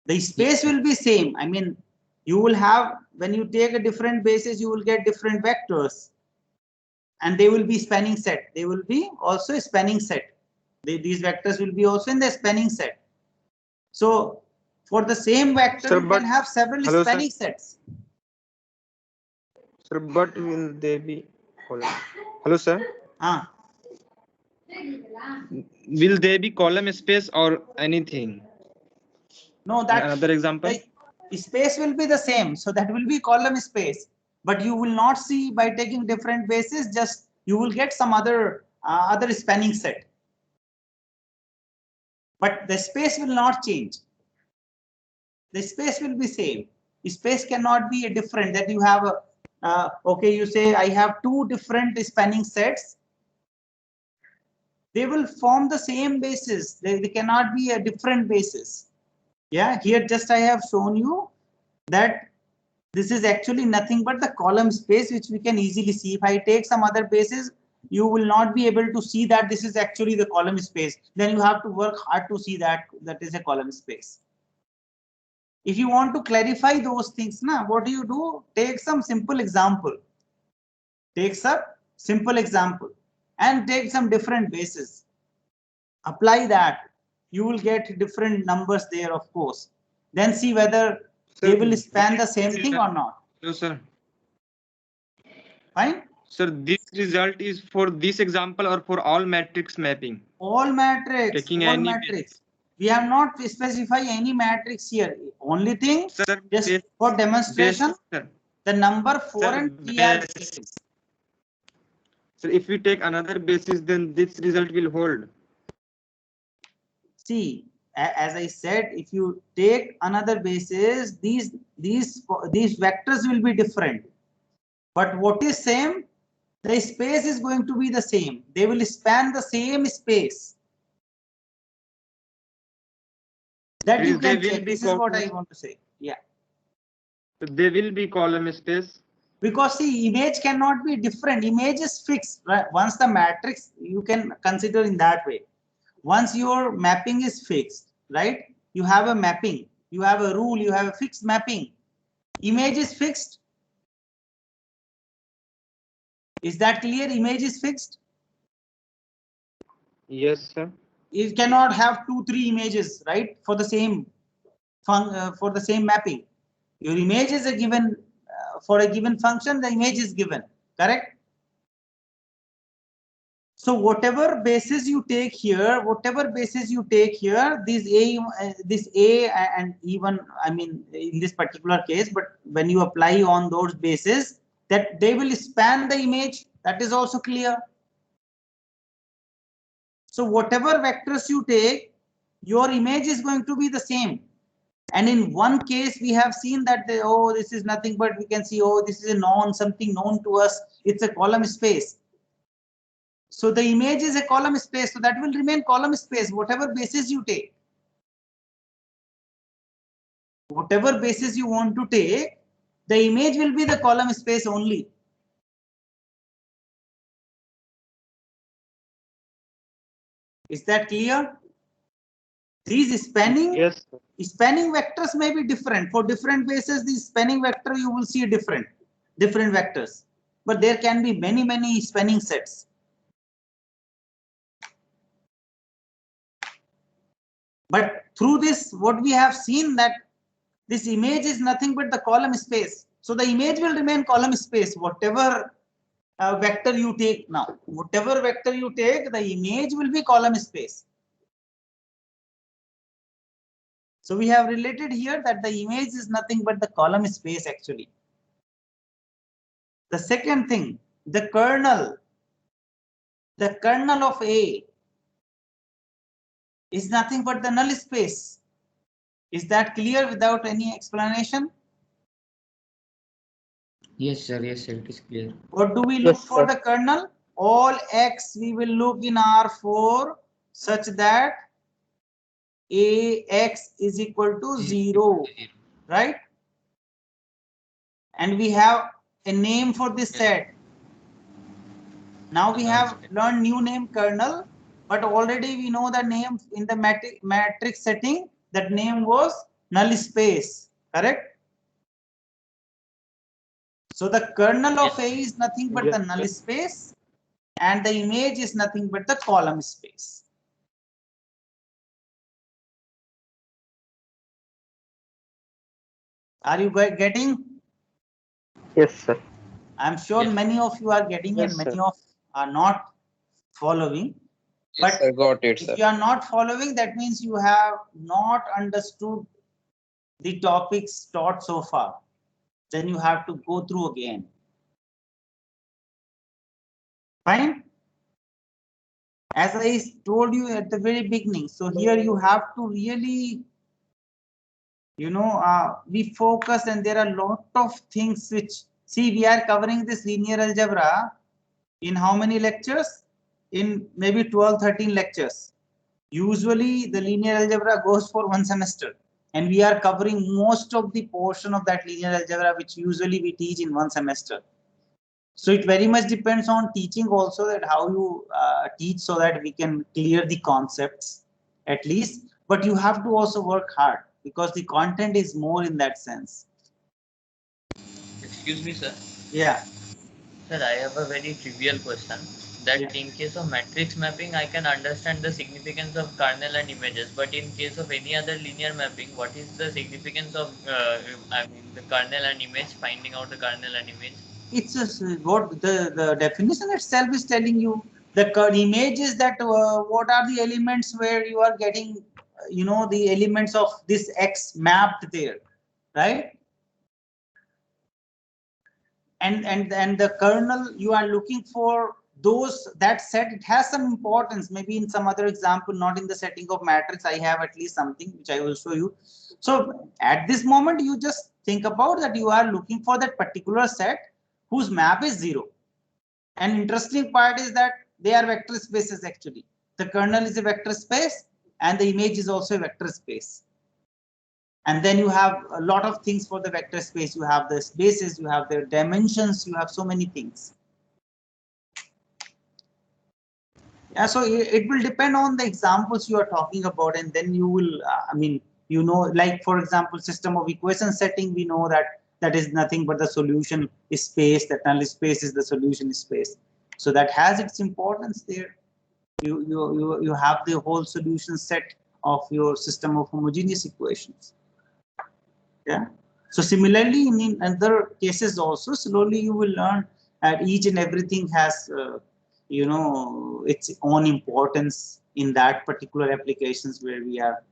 The space will be same. I mean, you will have, when you take a different basis, you will get different vectors. And they will be spanning set. They will be also a spanning set. These vectors will be also in the spanning set. So for the same vector, Sir, you can have several hello, spanning sir. sets. Sir, but will they be? Hello, sir. Will they be column space or anything? No, that Another example. the space will be the same. So that will be column space. but you will not see by taking different bases, just you will get some other spanning set, but the space will not change. The space will be same. Space cannot be a different, that you have a okay, you say I have two different spanning sets, they will form the same basis, they cannot be a different basis. Yeah, here just I have shown you that this is actually nothing but the column space, which we can easily see. If I take some other basis, you will not be able to see that this is actually the column space. Then you have to work hard to see that that is a column space. If you want to clarify those things, now what do? Take some simple example. Take some simple example and take some different bases. Apply that. You will get different numbers there, of course. Then see whether they will span the same thing or not. No, sir. Fine. Sir, this result is for this example or for all matrix mapping? All matrix. Taking all any matrix. We have not specified any matrix here. Only thing, sir, just for demonstration, sir. the number 4 Sir, and 3 are same. So if we take another basis, then this result will hold. See, as I said, if you take another basis, these vectors will be different. But what is same? The space is going to be the same. They will span the same space. That you can check. This is what I want to say. Yeah. So they will be column space. Because see, image cannot be different. Image is fixed. Right? Once the matrix, you can consider in that way. Once your mapping is fixed, right? You have a mapping, you have a rule, you have a fixed mapping. Image is fixed. Is that clear? Image is fixed. Yes, sir. You cannot have 2-3 images, right? For the same mapping. Your image is a given for a given function. The image is given, correct? So whatever basis you take here, this A and even, I mean, in this particular case, but when you apply on those bases, that they will span the image, that is also clear. So whatever vectors you take, your image is going to be the same. And in one case, we have seen that, this is nothing but we can see, this is a known, something known to us. It's a column space. So the image is a column space, so that will remain column space, whatever basis you take. Whatever basis you want to take, the image will be the column space only. Is that clear? These spanning vectors may be different. For different bases, the spanning vector you will see different vectors. But there can be many spanning sets. But through this, what we have seen that this image is nothing but the column space. So the image will remain column space, whatever vector you take now. Whatever vector you take, the image will be column space. So we have related here that the image is nothing but the column space actually. The second thing, the kernel of A is nothing but the null space. Is that clear without any explanation? Yes, sir. Yes, sir. It is clear. What do we look for the kernel? All X we will look in R4 such that AX is equal to 0, right? And we have a name for this set. Now we have learned new name kernel, but already we know the name in the matrix setting. That name was null space, correct? So the kernel of A is nothing but the null space, and the image is nothing but the column space. Are you getting? Yes, sir. I'm sure many of you are getting and many of are not following. But got it, if you are not following, that means you have not understood the topics taught so far. then you have to go through again. Fine. As I told you at the very beginning, so here you have to really, you know, we focus, and there are a lot of things which, see, we are covering this linear algebra in how many lectures? In maybe 12-13 lectures. Usually the linear algebra goes for one semester, and we are covering most of the portion of that linear algebra which usually we teach in one semester. So it very much depends on teaching also, that how you teach, so that we can clear the concepts at least. But you have to also work hard, because the content is more in that sense. Excuse me, sir. Yeah. Sir, I have a very trivial question. That Yeah. in case of matrix mapping, I can understand the significance of kernel and images, but in case of any other linear mapping, what is the significance of I mean the kernel and image? Finding out the kernel and image. It's just what the definition itself is telling you. The image is that what are the elements where you are getting, you know, the elements of this X mapped there, right? And the kernel, you are looking for those, that set, it has some importance. Maybe in some other example, not in the setting of matrix, I have at least something which I will show you. So at this moment, you just think about that you are looking for that particular set whose map is 0. And interesting part is that they are vector spaces actually. The kernel is a vector space and the image is also a vector space. And then you have a lot of things for the vector space. You have the spaces, you have their dimensions, you have so many things. Yeah, so it will depend on the examples you are talking about, and then you will, I mean, you know, like for example, system of equation setting, we know that that is nothing but the solution is space, that null space is the solution space. So that has its importance there. You have the whole solution set of your system of homogeneous equations. Yeah. So similarly, in other cases also, slowly you will learn that each and everything has, you know, its own importance in that particular applications where we are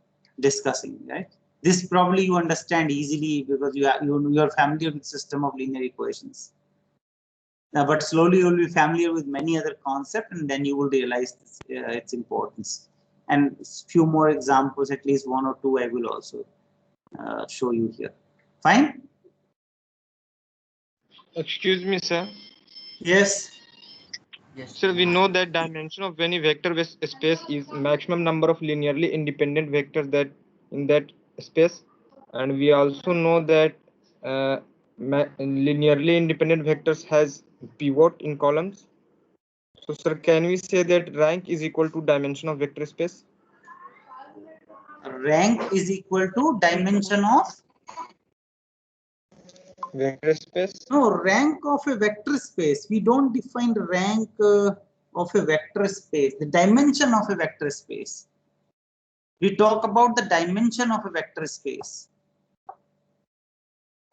discussing, right? This probably you understand easily because you are familiar with system of linear equations. But slowly you will be familiar with many other concepts, and then you will realize this, its importance. And few more examples, at least 1 or 2, I will also show you here. Fine. Excuse me, sir. Yes. Yes. Sir, we know that dimension of any vector space is maximum number of linearly independent vectors that in that space, and we also know that linearly independent vectors has pivot in columns. So, sir, can we say that rank is equal to dimension of vector space? Rank is equal to dimension of Vector space? no, rank of a vector space. We don't define rank of a vector space. The dimension of a vector space. We talk about the dimension of a vector space.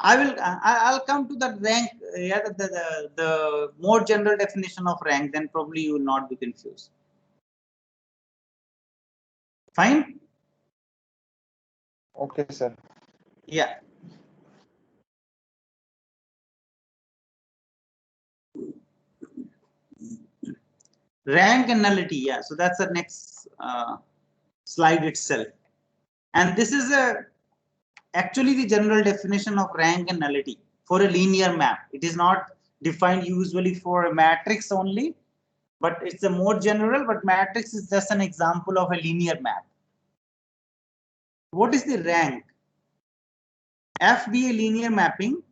I'll come to that rank. Yeah, the more general definition of rank. Then probably you will not be confused. Fine. Okay, sir. Yeah. Rank and nullity. Yeah. So that's the next slide itself. And this is actually the general definition of rank and nullity for a linear map. It is not defined usually for a matrix only, but it's a more general, but matrix is just an example of a linear map. What is the rank? F be a linear mapping,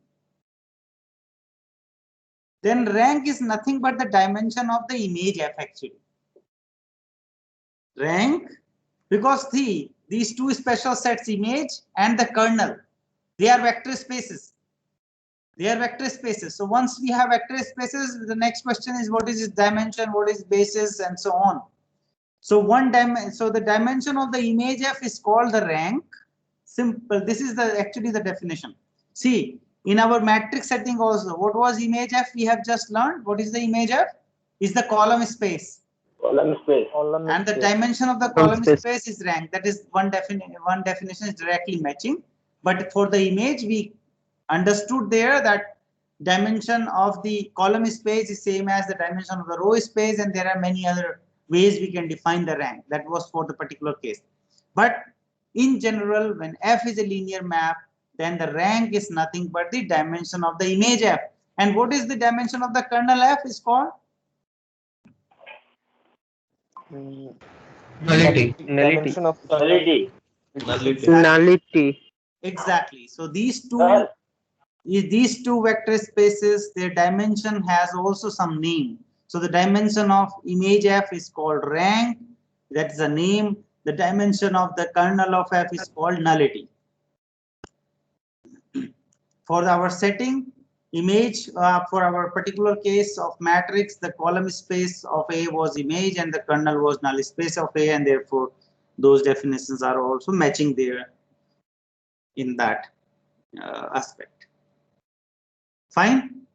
then rank is nothing but the dimension of the image F actually. Rank, because these two special sets, image and the kernel, they are vector spaces. They are vector spaces. So once we have vector spaces, the next question is what is its dimension, what is basis, and so on. So so the dimension of the image F is called the rank. Simple. This is actually the definition. See, in our matrix setting also, what was image F? We have just learned. What is the image F? Is the column space. Column space. And the dimension of the column space is rank. That is one definition is directly matching. But for the image, we understood there that dimension of the column space is same as the dimension of the row space, and there are many other ways we can define the rank. That was for the particular case. But in general, when F is a linear map, then the rank is nothing but the dimension of the image F. And what is the dimension of the kernel F is called? Nullity. Dimension of kernel. Nullity. Nullity. Exactly. So these Sir, two vector spaces, their dimension has also some name. So the dimension of image F is called rank. That is a name. The dimension of the kernel of F is called nullity. For our setting image, for our particular case of matrix, the column space of A was image and the kernel was null space of A, and therefore those definitions are also matching there in that aspect. Fine.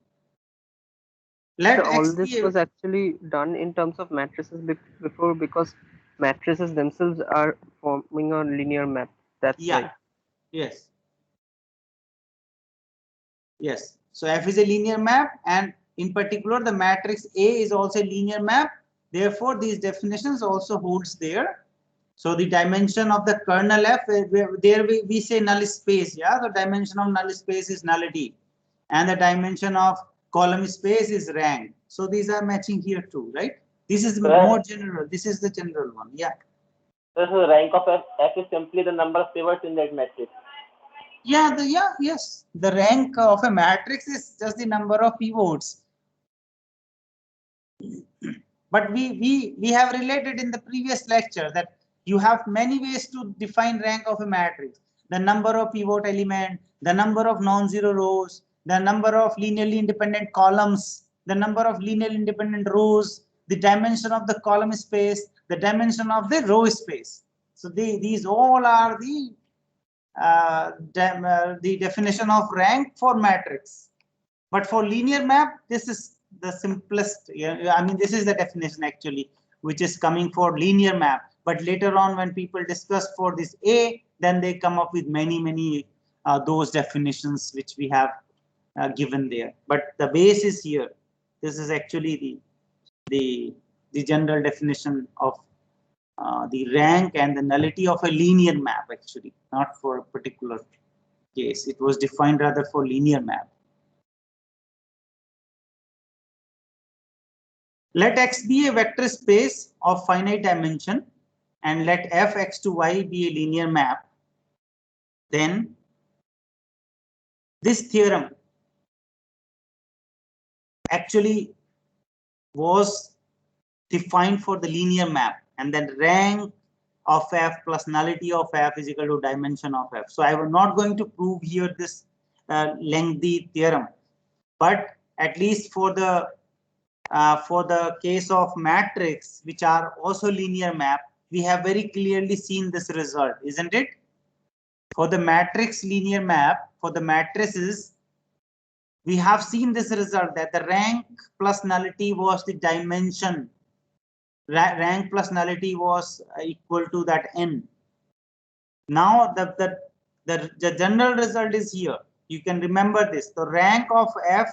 Let So all X this be was actually done in terms of matrices before, because matrices themselves are forming a linear map. That's why. Yes. Yes. So F is a linear map, and in particular the matrix A is also a linear map. Therefore, these definitions also holds there. So the dimension of the kernel F, there we say null space. Yeah, the dimension of null space is nullity, and the dimension of column space is rank. So these are matching here too, right? This is more general. This is the general one. Yeah. so the rank of F is simply the number of pivots in that matrix. Yeah, yes. The rank of a matrix is just the number of pivots. But we have related in the previous lecture that you have many ways to define rank of a matrix. The number of pivot element, the number of non-zero rows, the number of linearly independent columns, the number of linearly independent rows, the dimension of the column space, the dimension of the row space. So these all are the definition of rank for matrix. But for linear map, this is the simplest. I mean, this is the definition actually, which is coming for linear map. But later on, when people discuss for this A, then they come up with many those definitions which we have given there. But the base is here. This is actually the general definition of the rank and the nullity of a linear map, actually, not for a particular case. It was defined rather for linear map. Let X be a vector space of finite dimension and let f x to y be a linear map. Then this theorem actually was defined for the linear map, and then rank of f plus nullity of f is equal to dimension of f. So I was not going to prove here this lengthy theorem, but at least for the case of matrix, which are also linear map, we have very clearly seen this result, isn't it? For the matrix linear map, for the matrices, we have seen this result that the rank plus nullity was the dimension. Rank plus nullity was equal to that n. Now the general result is here. You can remember this. The rank of f,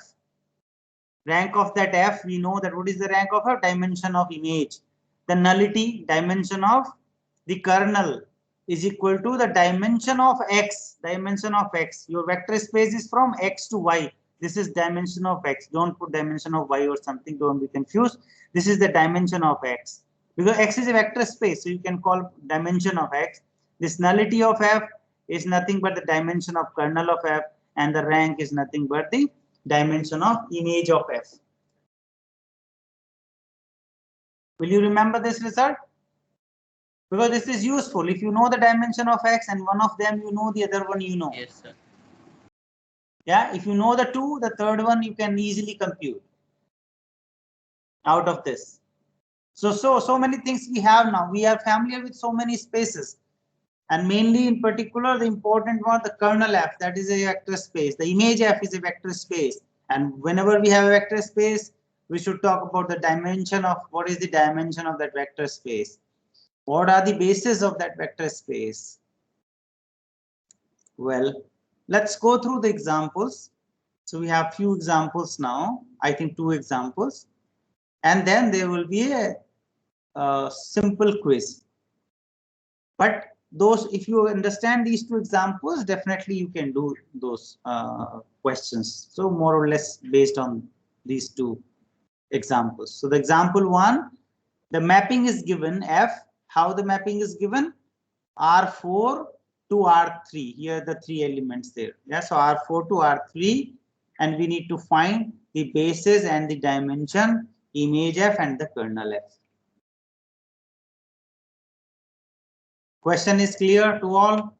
rank of that f, we know that what is the rank of a dimension of image. The nullity, dimension of the kernel, is equal to the dimension of x. Dimension of x. Your vector space is from x to y. This is dimension of x. Don't put dimension of y or something. Don't be confused. This is the dimension of x. Because x is a vector space, so you can call dimension of x. This nullity of f is nothing but the dimension of kernel of f, and the rank is nothing but the dimension of image of f. Will you remember this result? Because this is useful. If you know the dimension of x and one of them you know, the other one you know. Yes, sir. Yeah, if you know the two, the third one you can easily compute out of this. So many things we have now. We are familiar with so many spaces, and mainly in particular the important one, the kernel f, that is a vector space. The image f is a vector space, and whenever we have a vector space, we should talk about the dimension of what is the dimension of that vector space. What are the bases of that vector space? Well, let's go through the examples. So we have few examples now, I think 2 examples, and then there will be a simple quiz. But those, if you understand these 2 examples, definitely you can do those questions. So more or less based on these 2 examples. So the example 1, the mapping is given F. How the mapping is given? R4 to R3. Here are the 3 elements there. Yeah, so R4 to R3, and we need to find the basis and the dimension, image F and the kernel F. Question is clear to all?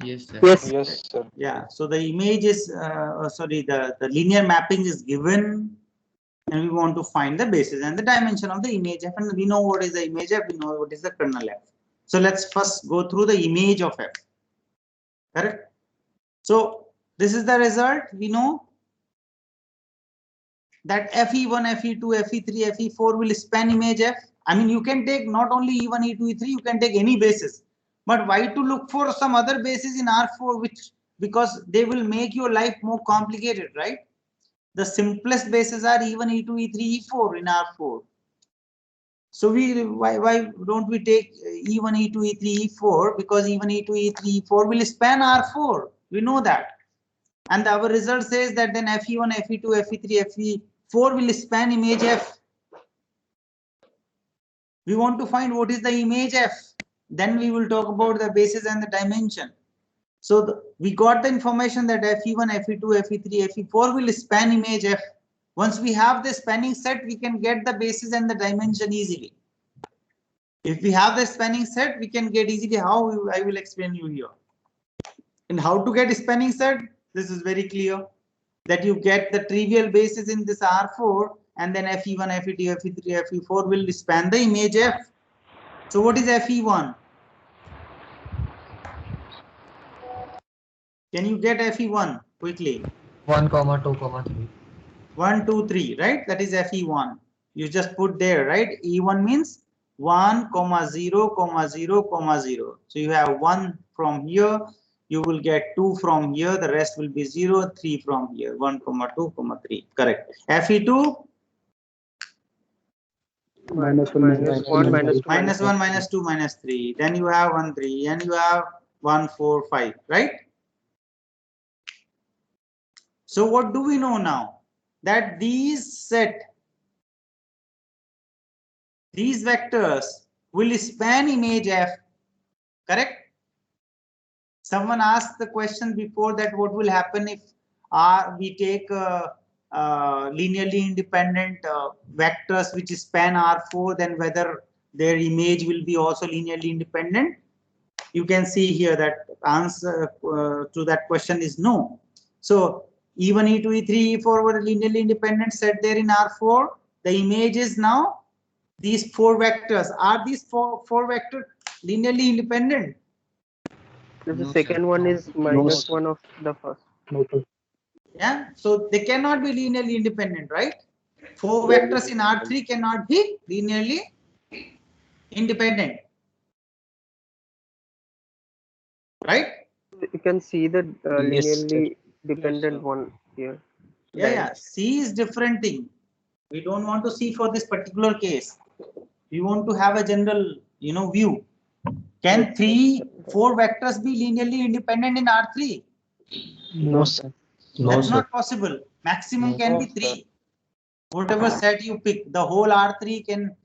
Yes, sir. Yes. Yes, sir. Yeah, so the image is, the linear mapping is given, and we want to find the basis and the dimension of the image F, and we know what is the image F, we know what is the kernel F. So let's first go through the image of F. Correct? So this is the result. We know that FE1, FE2, FE3, FE4 will span image F. I mean, you can take not only E1, E2, E3, you can take any basis. But why to look for some other basis in R4, which, because they will make your life more complicated, right? The simplest bases are E1, E2, E3, E4 in R4. So why don't we take E1, E2, E3, E4? Because E1, E2, E3, E4 will span R4. We know that. And our result says that then FE1, FE2, FE3, FE4 will span image F. We want to find what is the image F. Then we will talk about the basis and the dimension. So we got the information that FE1, FE2, FE3, FE4 will span image F. Once we have the spanning set, we can get the basis and the dimension easily. If we have the spanning set, we can get easily how I will explain you here. And how to get a spanning set? This is very clear. That you get the trivial basis in this R4, and then FE1, FE2, FE3, FE4 will span the image F. So what is FE1? Can you get FE1 quickly? 1, 2, 3. 1, 2, 3, right? That is FE1. You just put there, right? E1 means 1, 0, 0, 0. So you have 1 from here. You will get 2 from here. The rest will be 0, 3 from here. 1, 2, 3. Correct. FE2? Minus 1, minus 2, Minus 1, minus 2, minus 3. Then you have 1, 3. And you have 1, 4, 5. Right? So what do we know now? That these vectors will span image F. Correct? Someone asked the question before that what will happen if we take linearly independent vectors which span R4, then whether their image will be also linearly independent. You can see here that answer to that question is no. So E1, E2, E3, E4 were linearly independent set there in R4. The image is now these 4 vectors. Are these four vectors linearly independent? The second one is minus 1 of the first. Yeah, so they cannot be linearly independent, right? 4 vectors in R3 cannot be linearly independent, right? You can see the linearly dependent one here. Yeah. C is different thing. We don't want to see for this particular case. We want to have a general, view. Can 4 vectors be linearly independent in R3? No, sir. That's not possible. Maximum can be 3. Whatever set you pick, the whole R3 can,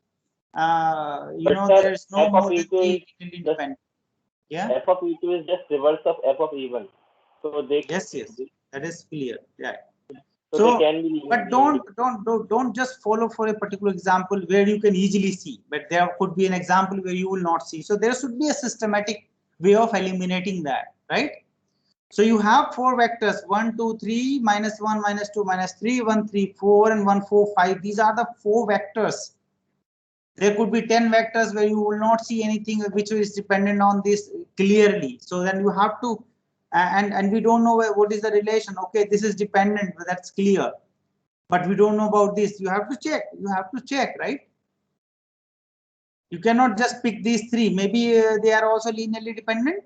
there is no more than 3 linearly independent. Yeah. F of E2 is just reverse of F of E1. So they Yes, that is clear. Yeah. So they can be, but don't just follow for a particular example where you can easily see, but there could be an example where you will not see. So there should be a systematic way of eliminating that, right? So you have 4 vectors, 1, 2, 3, minus 1, minus 2, minus 3, 1, 3, 4, and 1, 4, 5. These are the 4 vectors. There could be 10 vectors where you will not see anything which is dependent on this clearly. So then you have to, and we don't know what is the relation. Okay, this is dependent, but that's clear. But we don't know about this. You have to check. You have to check, right? You cannot just pick these three. Maybe they are also linearly dependent.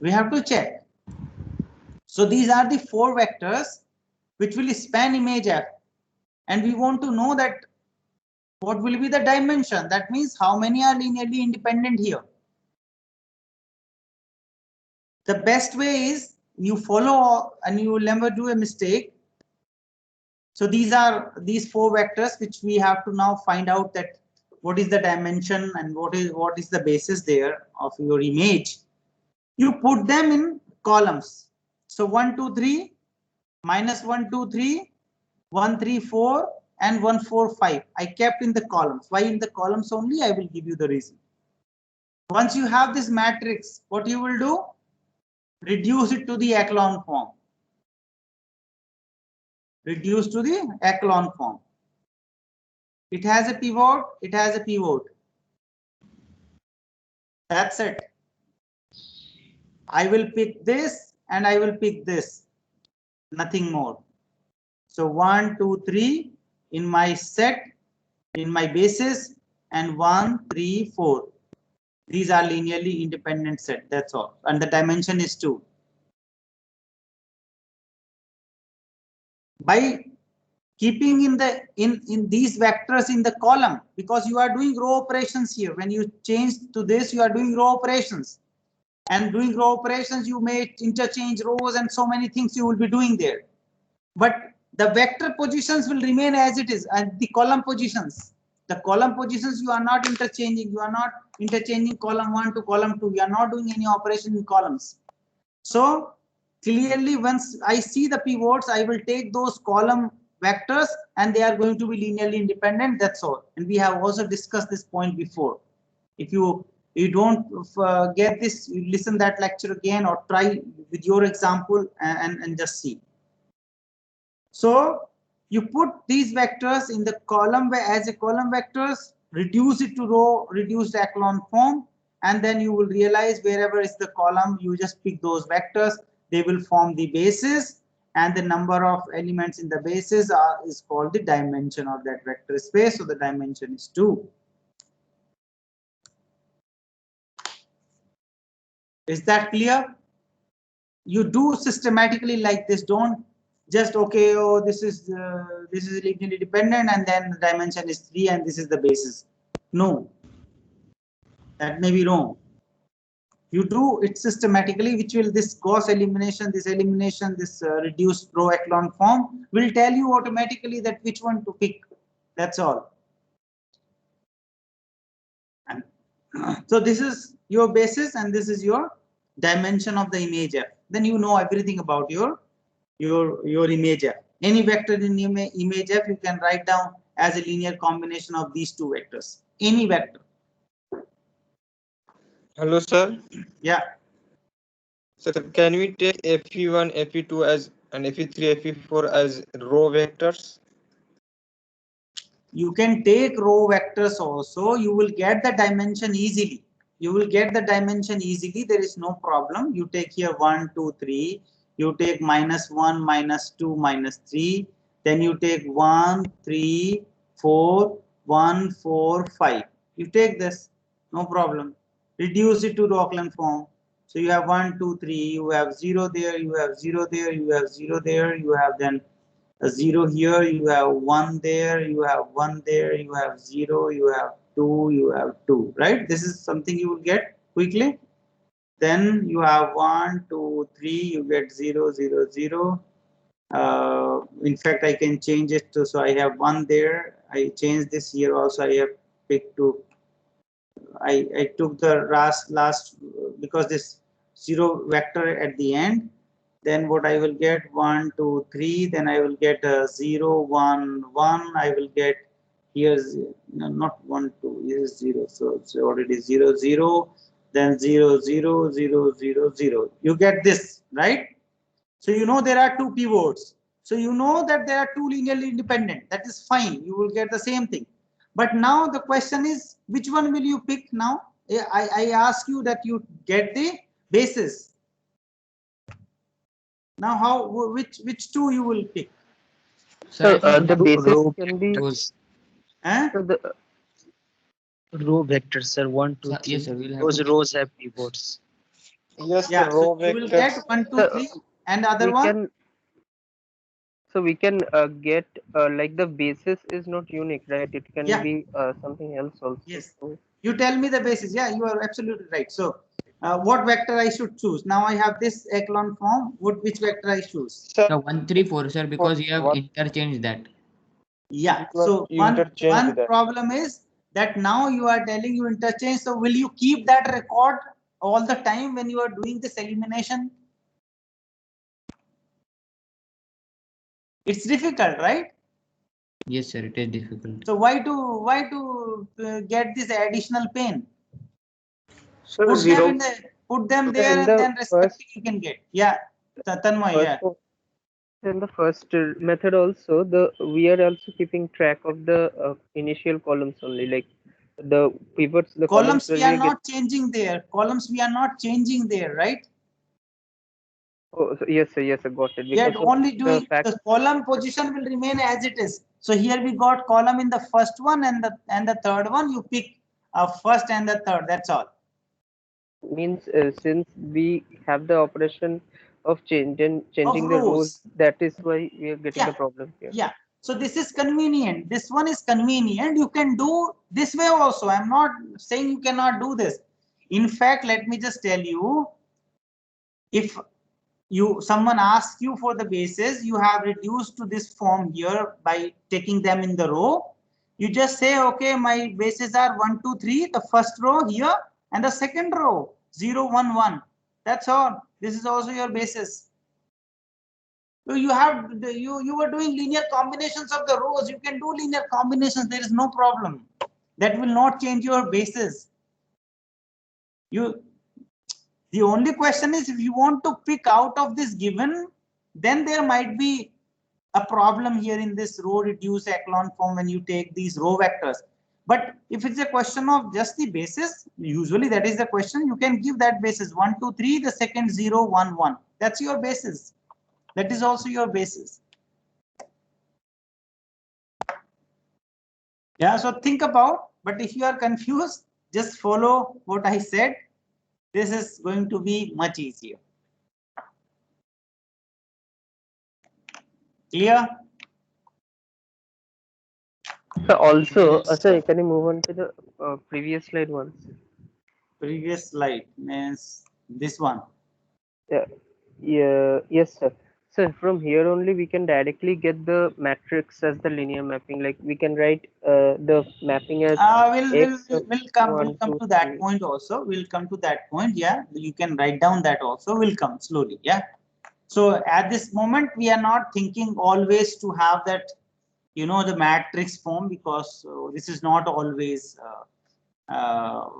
We have to check. So these are the four vectors which will span image F, and we want to know that what will be the dimension. That means how many are linearly independent here. The best way is you follow and you will never do a mistake. So these are these four vectors which we have to now find out that what is the dimension and what is the basis there of your image. You put them in columns. So 1, 2, 3, minus 1, 2, 3, 1, 3, 4, and 1, 4, 5. I kept in the columns. Why in the columns only? I will give you the reason. Once you have this matrix, what you will do? Reduce it to the echelon form. Reduce to the echelon form. It has a pivot. It has a pivot. That's it. I will pick this and I will pick this. Nothing more. So 1, 2, 3 in my set, in my basis, and 1, 3, 4. These are linearly independent set. That's all. And the dimension is 2. By keeping in these vectors in the column, because you are doing row operations here. When you change to this, you are doing row operations. And doing row operations, you may interchange rows and so many things you will be doing there. But the vector positions will remain as it is, and the column positions. The column positions you are not interchanging. You are not interchanging column 1 to column 2. You are not doing any operation in columns. So clearly, once I see the pivots, I will take those column vectors and they are going to be linearly independent. That's all. And we have also discussed this point before. If you don't get this, you listen that lecture again or try with your example and just see. So you put these vectors in the column as a column vectors, reduce it to row, reduced echelon form, and then you will realize wherever is the column, you just pick those vectors. They will form the basis, and the number of elements in the basis is called the dimension of that vector space. So the dimension is 2. Is that clear? You do systematically like this. Don't just okay, oh, this is linearly dependent and then the dimension is 3 and this is the basis. No, that may be wrong. You do it systematically, which will this Gauss elimination, this reduced row echelon form will tell you automatically that which one to pick. That's all. And so this is your basis and this is your dimension of the image F. Then you know everything about your image F. Any vector in image F you can write down as a linear combination of these two vectors. Any vector. Hello, sir. Yeah. So can we take Fe1, Fe2 as and Fe3, Fe4 as row vectors? You can take row vectors also. You will get the dimension easily. You will get the dimension easily. There is no problem. You take here 1, 2, 3. You take -1, -2, -3. Then you take 1, 3, 4, 1, 4, 5. You take this. No problem. Reduce it to Rockland form. So you have 1, 2, 3. You have 0 there. You have 0 there. You have 0 there. You have then a 0 here, you have 1 there, you have 1 there, you have 0, you have 2, you have 2, right? This is something you will get quickly. Then you have 1, 2, 3, you get 0, 0, 0. In fact, I can change it to, so I have 1 there. I change this here also. I have picked to, I took the last because this 0 vector at the end. Then what I will get 1, 2, 3. Then I will get 0, 1, 1. I will get here no, not 1, 2. Here is 0. So it's already 0, 0. Then 0, 0, 0, 0, 0. You get this, right? So you know there are two pivots. So you know that there are two linearly independent. That is fine. You will get the same thing. But now the question is, which one will you pick now? I ask you that you get the basis. Now, which two you will pick? Sir, I So think the basis row can be. vectors. Eh? So row vectors, sir. 1, 2, So, 3. yes, sir. We'll have Those to. rows have pivots. Yes, Yeah, the so row you will vectors. get 1, 2, So 3, and other we one. can we can get like the basis is not unique, right? It can Yeah. be something else also. Yes. So You tell me the basis. Yeah, you are absolutely right. So, what vector I should choose? Now I have this echelon form. Which vector I choose? Sir, So 1, 3, 4, sir, because you have what interchanged that. Yeah. you have So interchanged one that. problem is that now you are telling you interchange. So will you keep that record all the time when you are doing this elimination? It's difficult, right? Yes, sir. It is difficult. So why to get this additional pain? So Put them zero. in the put them so there, in and the then respectively you can get. Yeah, Tanmay. Yeah. first in the first method also, we are also keeping track of the initial columns only, like the pivots, the columns Columns where we we are are not changing there. Columns we are not changing there, right? oh, so yes, I got it. We are Because of only the doing fact the column position will remain as it is. So here we got column in the first one and the third one. You pick first and the third. That's all. means since we have the operation of changing Of the rows, rows. that is why we are getting Yeah. the problem here. Yeah. So this is convenient. This one is convenient. You can do this way also. I'm not saying you cannot do this. In fact, let me just tell you, if someone asks you for the bases, you have reduced to this form here by taking them in the row. You just say, okay, my bases are 1, 2, 3, the first row here, and the second row 0, 1, 1. That's all. This is also your basis. So you have you were doing linear combinations of the rows. You can do linear combinations. There is no problem. That will not change your basis. The only question is, if you want to pick out of this given, then there might be a problem here in this row reduced echelon form when you take these row vectors. But if it's a question of just the basis, usually that is the question, you can give that basis 1, 2, 3, the second 0, 1, 1. That's your basis. That is also your basis. Yeah, so think about, but if you are confused, just follow what I said. This is going to be much easier. Clear? So also, Yes, sir, can you move on to the previous slide once? Previous slide means this one. Yeah, yes, sir. So from here only we can directly get the matrix as the linear mapping. Like we can write the mapping as x of We'll come 1, 2, to that 3. point also. We'll come to that point. Yeah, you can write down that also. We'll come slowly. Yeah. So at this moment, we are not thinking always to have that, the matrix form, because this is not always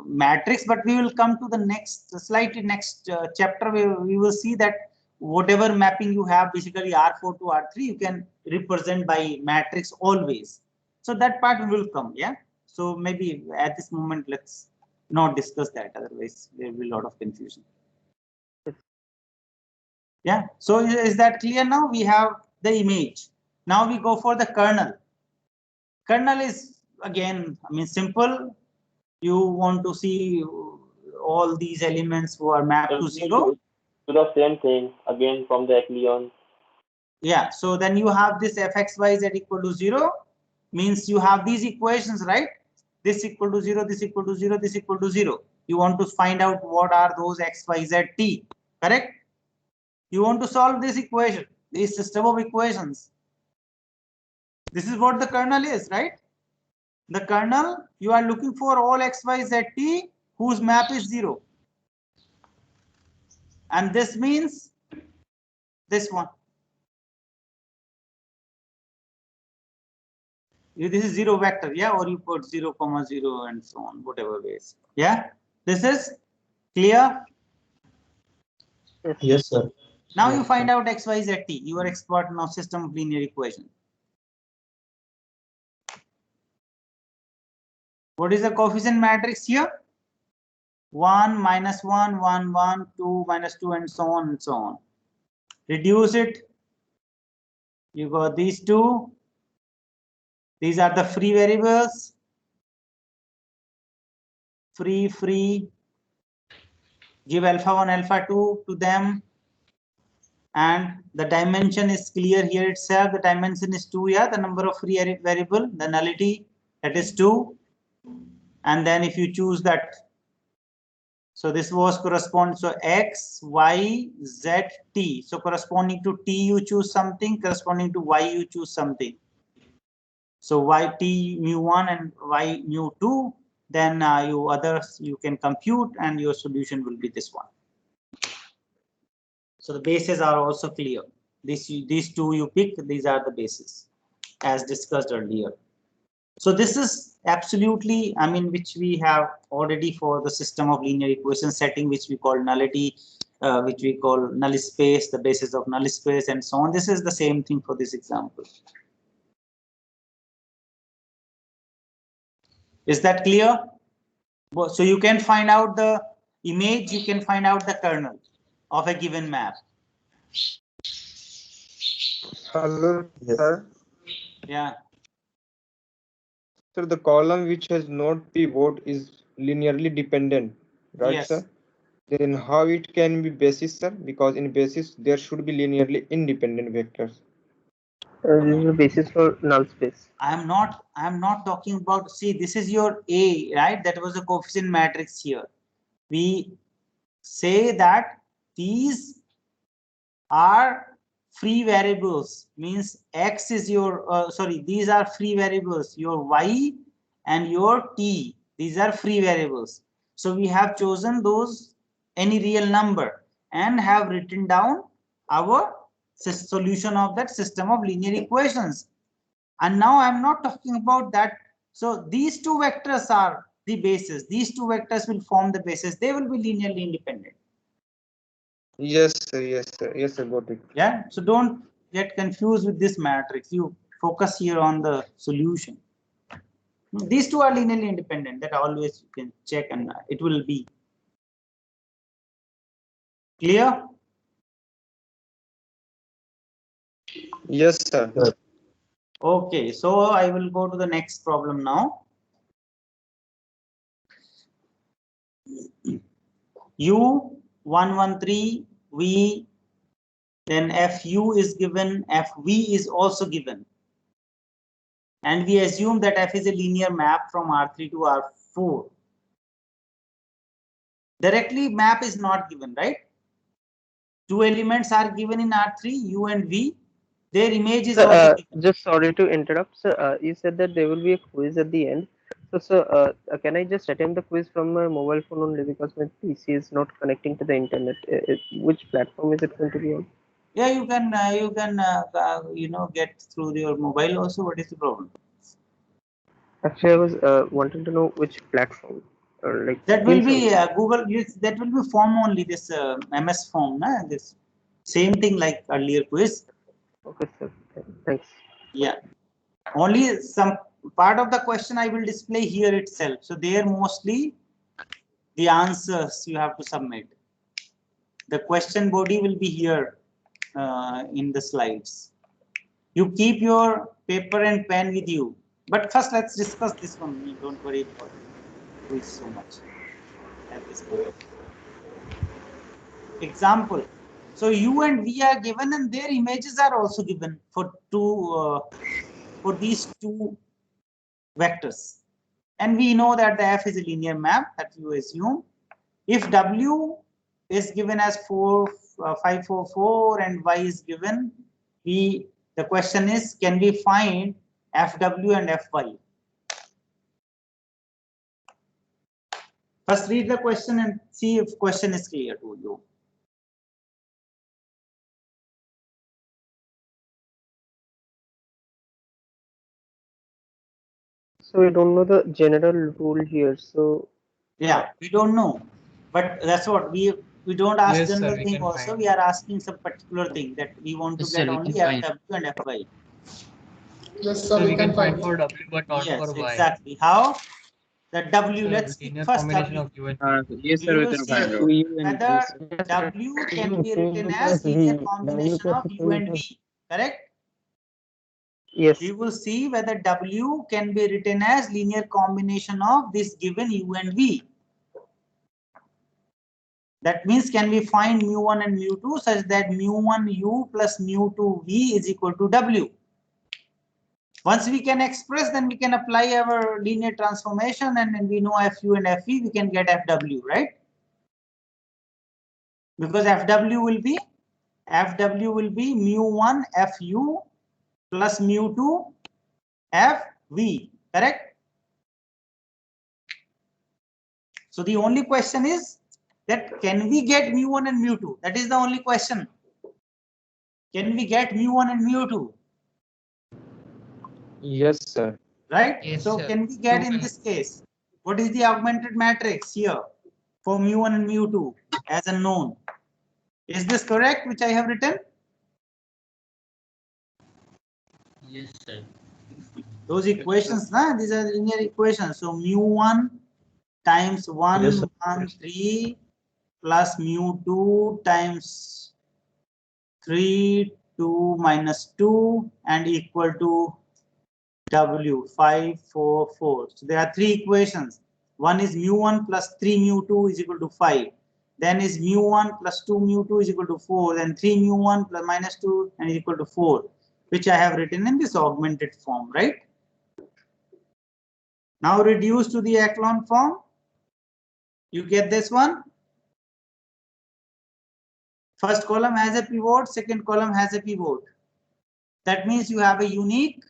matrix. But we will come to the slightly next chapter where we will see that whatever mapping you have, basically R4 to R3, you can represent by matrix always. So that part will come. Yeah. So maybe at this moment, let's not discuss that. Otherwise, there will be a lot of confusion. Yeah. So is that clear now? We have the image. Now we go for the kernel. Kernel is, again, simple. You want to see all these elements who are mapped to 0. Do the same thing again from the echelon. Yeah. So then you have this fxyz equal to 0, means you have these equations, right? This equal to 0, this equal to 0, this equal to 0. You want to find out what are those x, y, z, t, correct? You want to solve this equation, this system of equations. This is what the kernel is, right? The kernel, you are looking for all x, y, z, t whose map is 0. And this means this one. This is 0 vector, yeah, or you put 0, 0 and so on, whatever ways. Yeah, this is clear. yes, sir. Now you find out x, y, z, t. You are expert now system of linear equation. What is the coefficient matrix here? 1, minus 1, 1, 1, 2, minus 2, and so on and so on. Reduce it. You got these two. These are the free variables. free, give alpha 1, alpha 2 to them, and the dimension is clear here itself. The dimension is 2, yeah, the number of free variable, the nullity, that is 2. And then if you choose that, so this was correspond, so x, y, z, t. So corresponding to t you choose something, corresponding to y you choose something. So y t mu1 and y mu2, then you others you can compute, and your solution will be this one. So the bases are also clear. These two you pick, these are the bases as discussed earlier. So this is absolutely, I mean, which we have already for the system of linear equation setting, which we call nullity, which we call null space, the basis of null space, and so on. This is the same thing for this example. Is that clear? So you can find out the image, you can find out the kernel of a given map. Hello, sir. Yeah. So the column which has not pivot is linearly dependent, right, Yes. sir? Then how it can be basis, sir? Because in basis there should be linearly independent vectors. This is the basis for null space. I am not talking about, see, this is your A, right? That was a coefficient matrix here. We say that these are free variables, means x is your sorry, these are free variables, your y and your t, these are free variables. So we have chosen those, any real number, and have written down our solution of that system of linear equations. And now I'm not talking about that. So these two vectors are the basis, these two vectors will form the basis, they will be linearly independent. Yes, sir. Yes, sir. Yes, sir. Got it. Yeah, so don't get confused with this matrix. You focus here on the solution. These two are linearly independent. That always you can check, and it will be clear. Yes, sir. Okay, so I will go to the next problem now. U113 V, then FU is given, FV is also given. And we assume that F is a linear map from R3 to R4. Directly map is not given, right? Two elements are given in R3, U and V. Their image is also given. Just sorry to interrupt, sir. You said that there will be a quiz at the end. So, sir, can I just attempt the quiz from my mobile phone only because my PC is not connecting to the internet? Which platform is it going to be on? Yeah, you can you know, get through your mobile also. What is the problem? Actually, I was wanting to know which platform. Like That will Teams be only. Google. That will be form only. This MS form, na? This same thing like earlier quiz. Okay, sir. Thanks. Yeah. Only some part of the question I will display here itself. So there mostly the answers you have to submit. The question body will be here in the slides. You keep your paper and pen with you. But first, let's discuss this one. Don't worry about it. Quiz so much at this point. Example. So U and V are given, and their images are also given for these two vectors. And we know that the F is a linear map that you assume. If W is given as 5, 4, 4 and Y is given, the question is, can we find FW and FY? First read the question and see if question is clear to you. So we don't know the general rule here. So yeah, we don't know, but that's what we don't ask Yes, general sir, we thing can also. find. We are asking some particular thing that we want to Yes, get sir, we only can find. FW and FY. Yes, So we can find for W but not Yes, for Y. exactly. How? The W, So let's pick linear first combination W. of U and yes, We sir, we will can see find out. whether W can be written as linear combination of U and V, correct? yes, We will see whether W can be written as linear combination of this given U and V. That means can we find mu1 and mu2 such that mu1u plus mu2v is equal to w? Once we can express, then we can apply our linear transformation, and then we know fu and fe, we can get fw, right? Because fw will be mu1 fu plus mu2 fv, correct? So the only question is that can we get mu1 and mu2? That is the only question. Can we get mu1 and mu2? Yes, sir. Right? Yes, so sir. can we get in this case? What is the augmented matrix here for mu1 and mu2 as unknown? Is this correct, which I have written? Yes, sir. Those equations, these are linear equations. So mu1 times 1, Yes, sir. 1, 3 plus mu2 times 3, 2 minus 2 and equal to W 5, 4, 4. So there are three equations. One is mu1 plus 3 mu2 is equal to 5. Then is mu1 plus 2 mu2 is equal to 4. Then 3 mu1 plus minus 2 and is equal to 4, which I have written in this augmented form, right? Now reduce to the echelon form. You get this one. First column has a pivot, second column has a pivot. That means you have a unique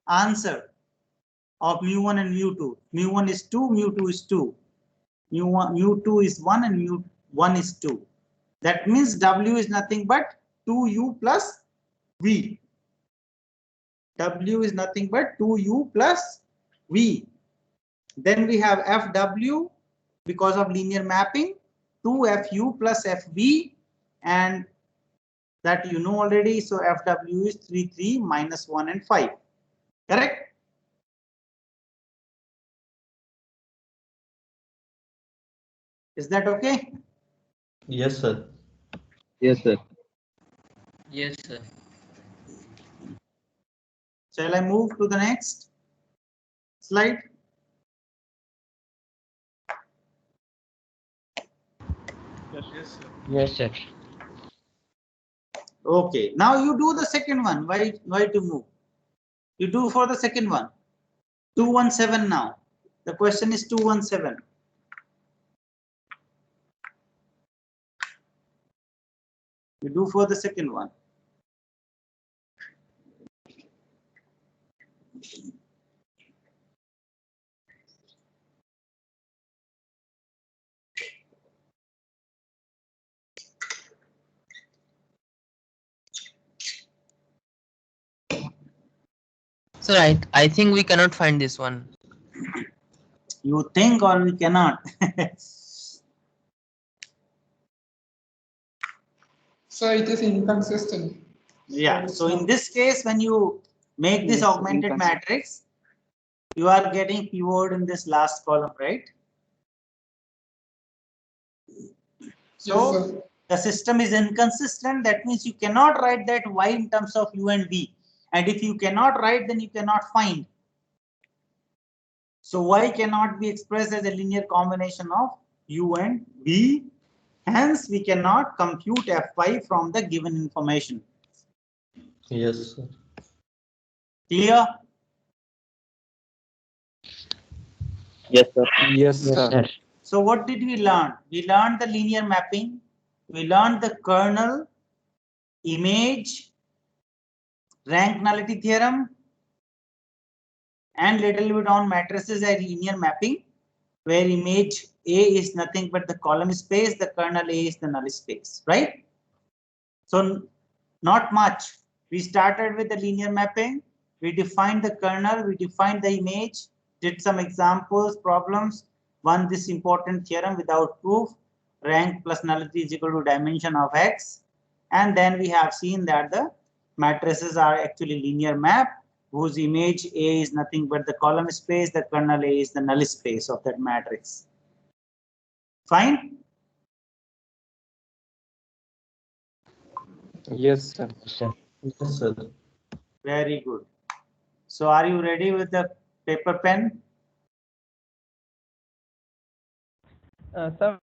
answer of mu1 and mu2. Mu1 is 2, mu2 is 2. mu2 is 1 and mu1 is 2. That means W is nothing but 2u plus V. W is nothing but 2u plus V. Then we have FW because of linear mapping, 2FU plus FV, and that you know already. So FW is 3, 3, minus 1 and 5. Correct? Is that okay? Yes, sir. Yes, sir. Yes, sir. Shall I move to the next slide? Yes, sir. Okay, now you do the second one. Why to move? You do for the second one. 217 now. The question is 217. You do for the second one. So I think we cannot find this one. You think or we cannot? So it is inconsistent. Yeah. it's So in not- this case, when you make this Yes, augmented inconsistent. matrix, you are getting pivot in this last column, right? So Yes, sir. the system is inconsistent. That means you cannot write that y in terms of u and v. And if you cannot write, then you cannot find. So y cannot be expressed as a linear combination of u and v. Hence, we cannot compute fy from the given information. Yes, sir. Clear? Yes, sir. Yes, sir. So what did we learn? We learned the linear mapping. We learned the kernel, image, rank nullity theorem, and little bit on matrices and linear mapping, where image A is nothing but the column space, the kernel A is the null space, right? So not much. We started with the linear mapping. We defined the kernel, we defined the image, did some examples, problems, won this important theorem without proof. Rank plus nullity is equal to dimension of X. And then we have seen that the matrices are actually linear map, whose image A is nothing but the column space, the kernel A is the null space of that matrix. Fine? Yes, sir. Yes, sir. Very good. So are you ready with the paper pen? Sir,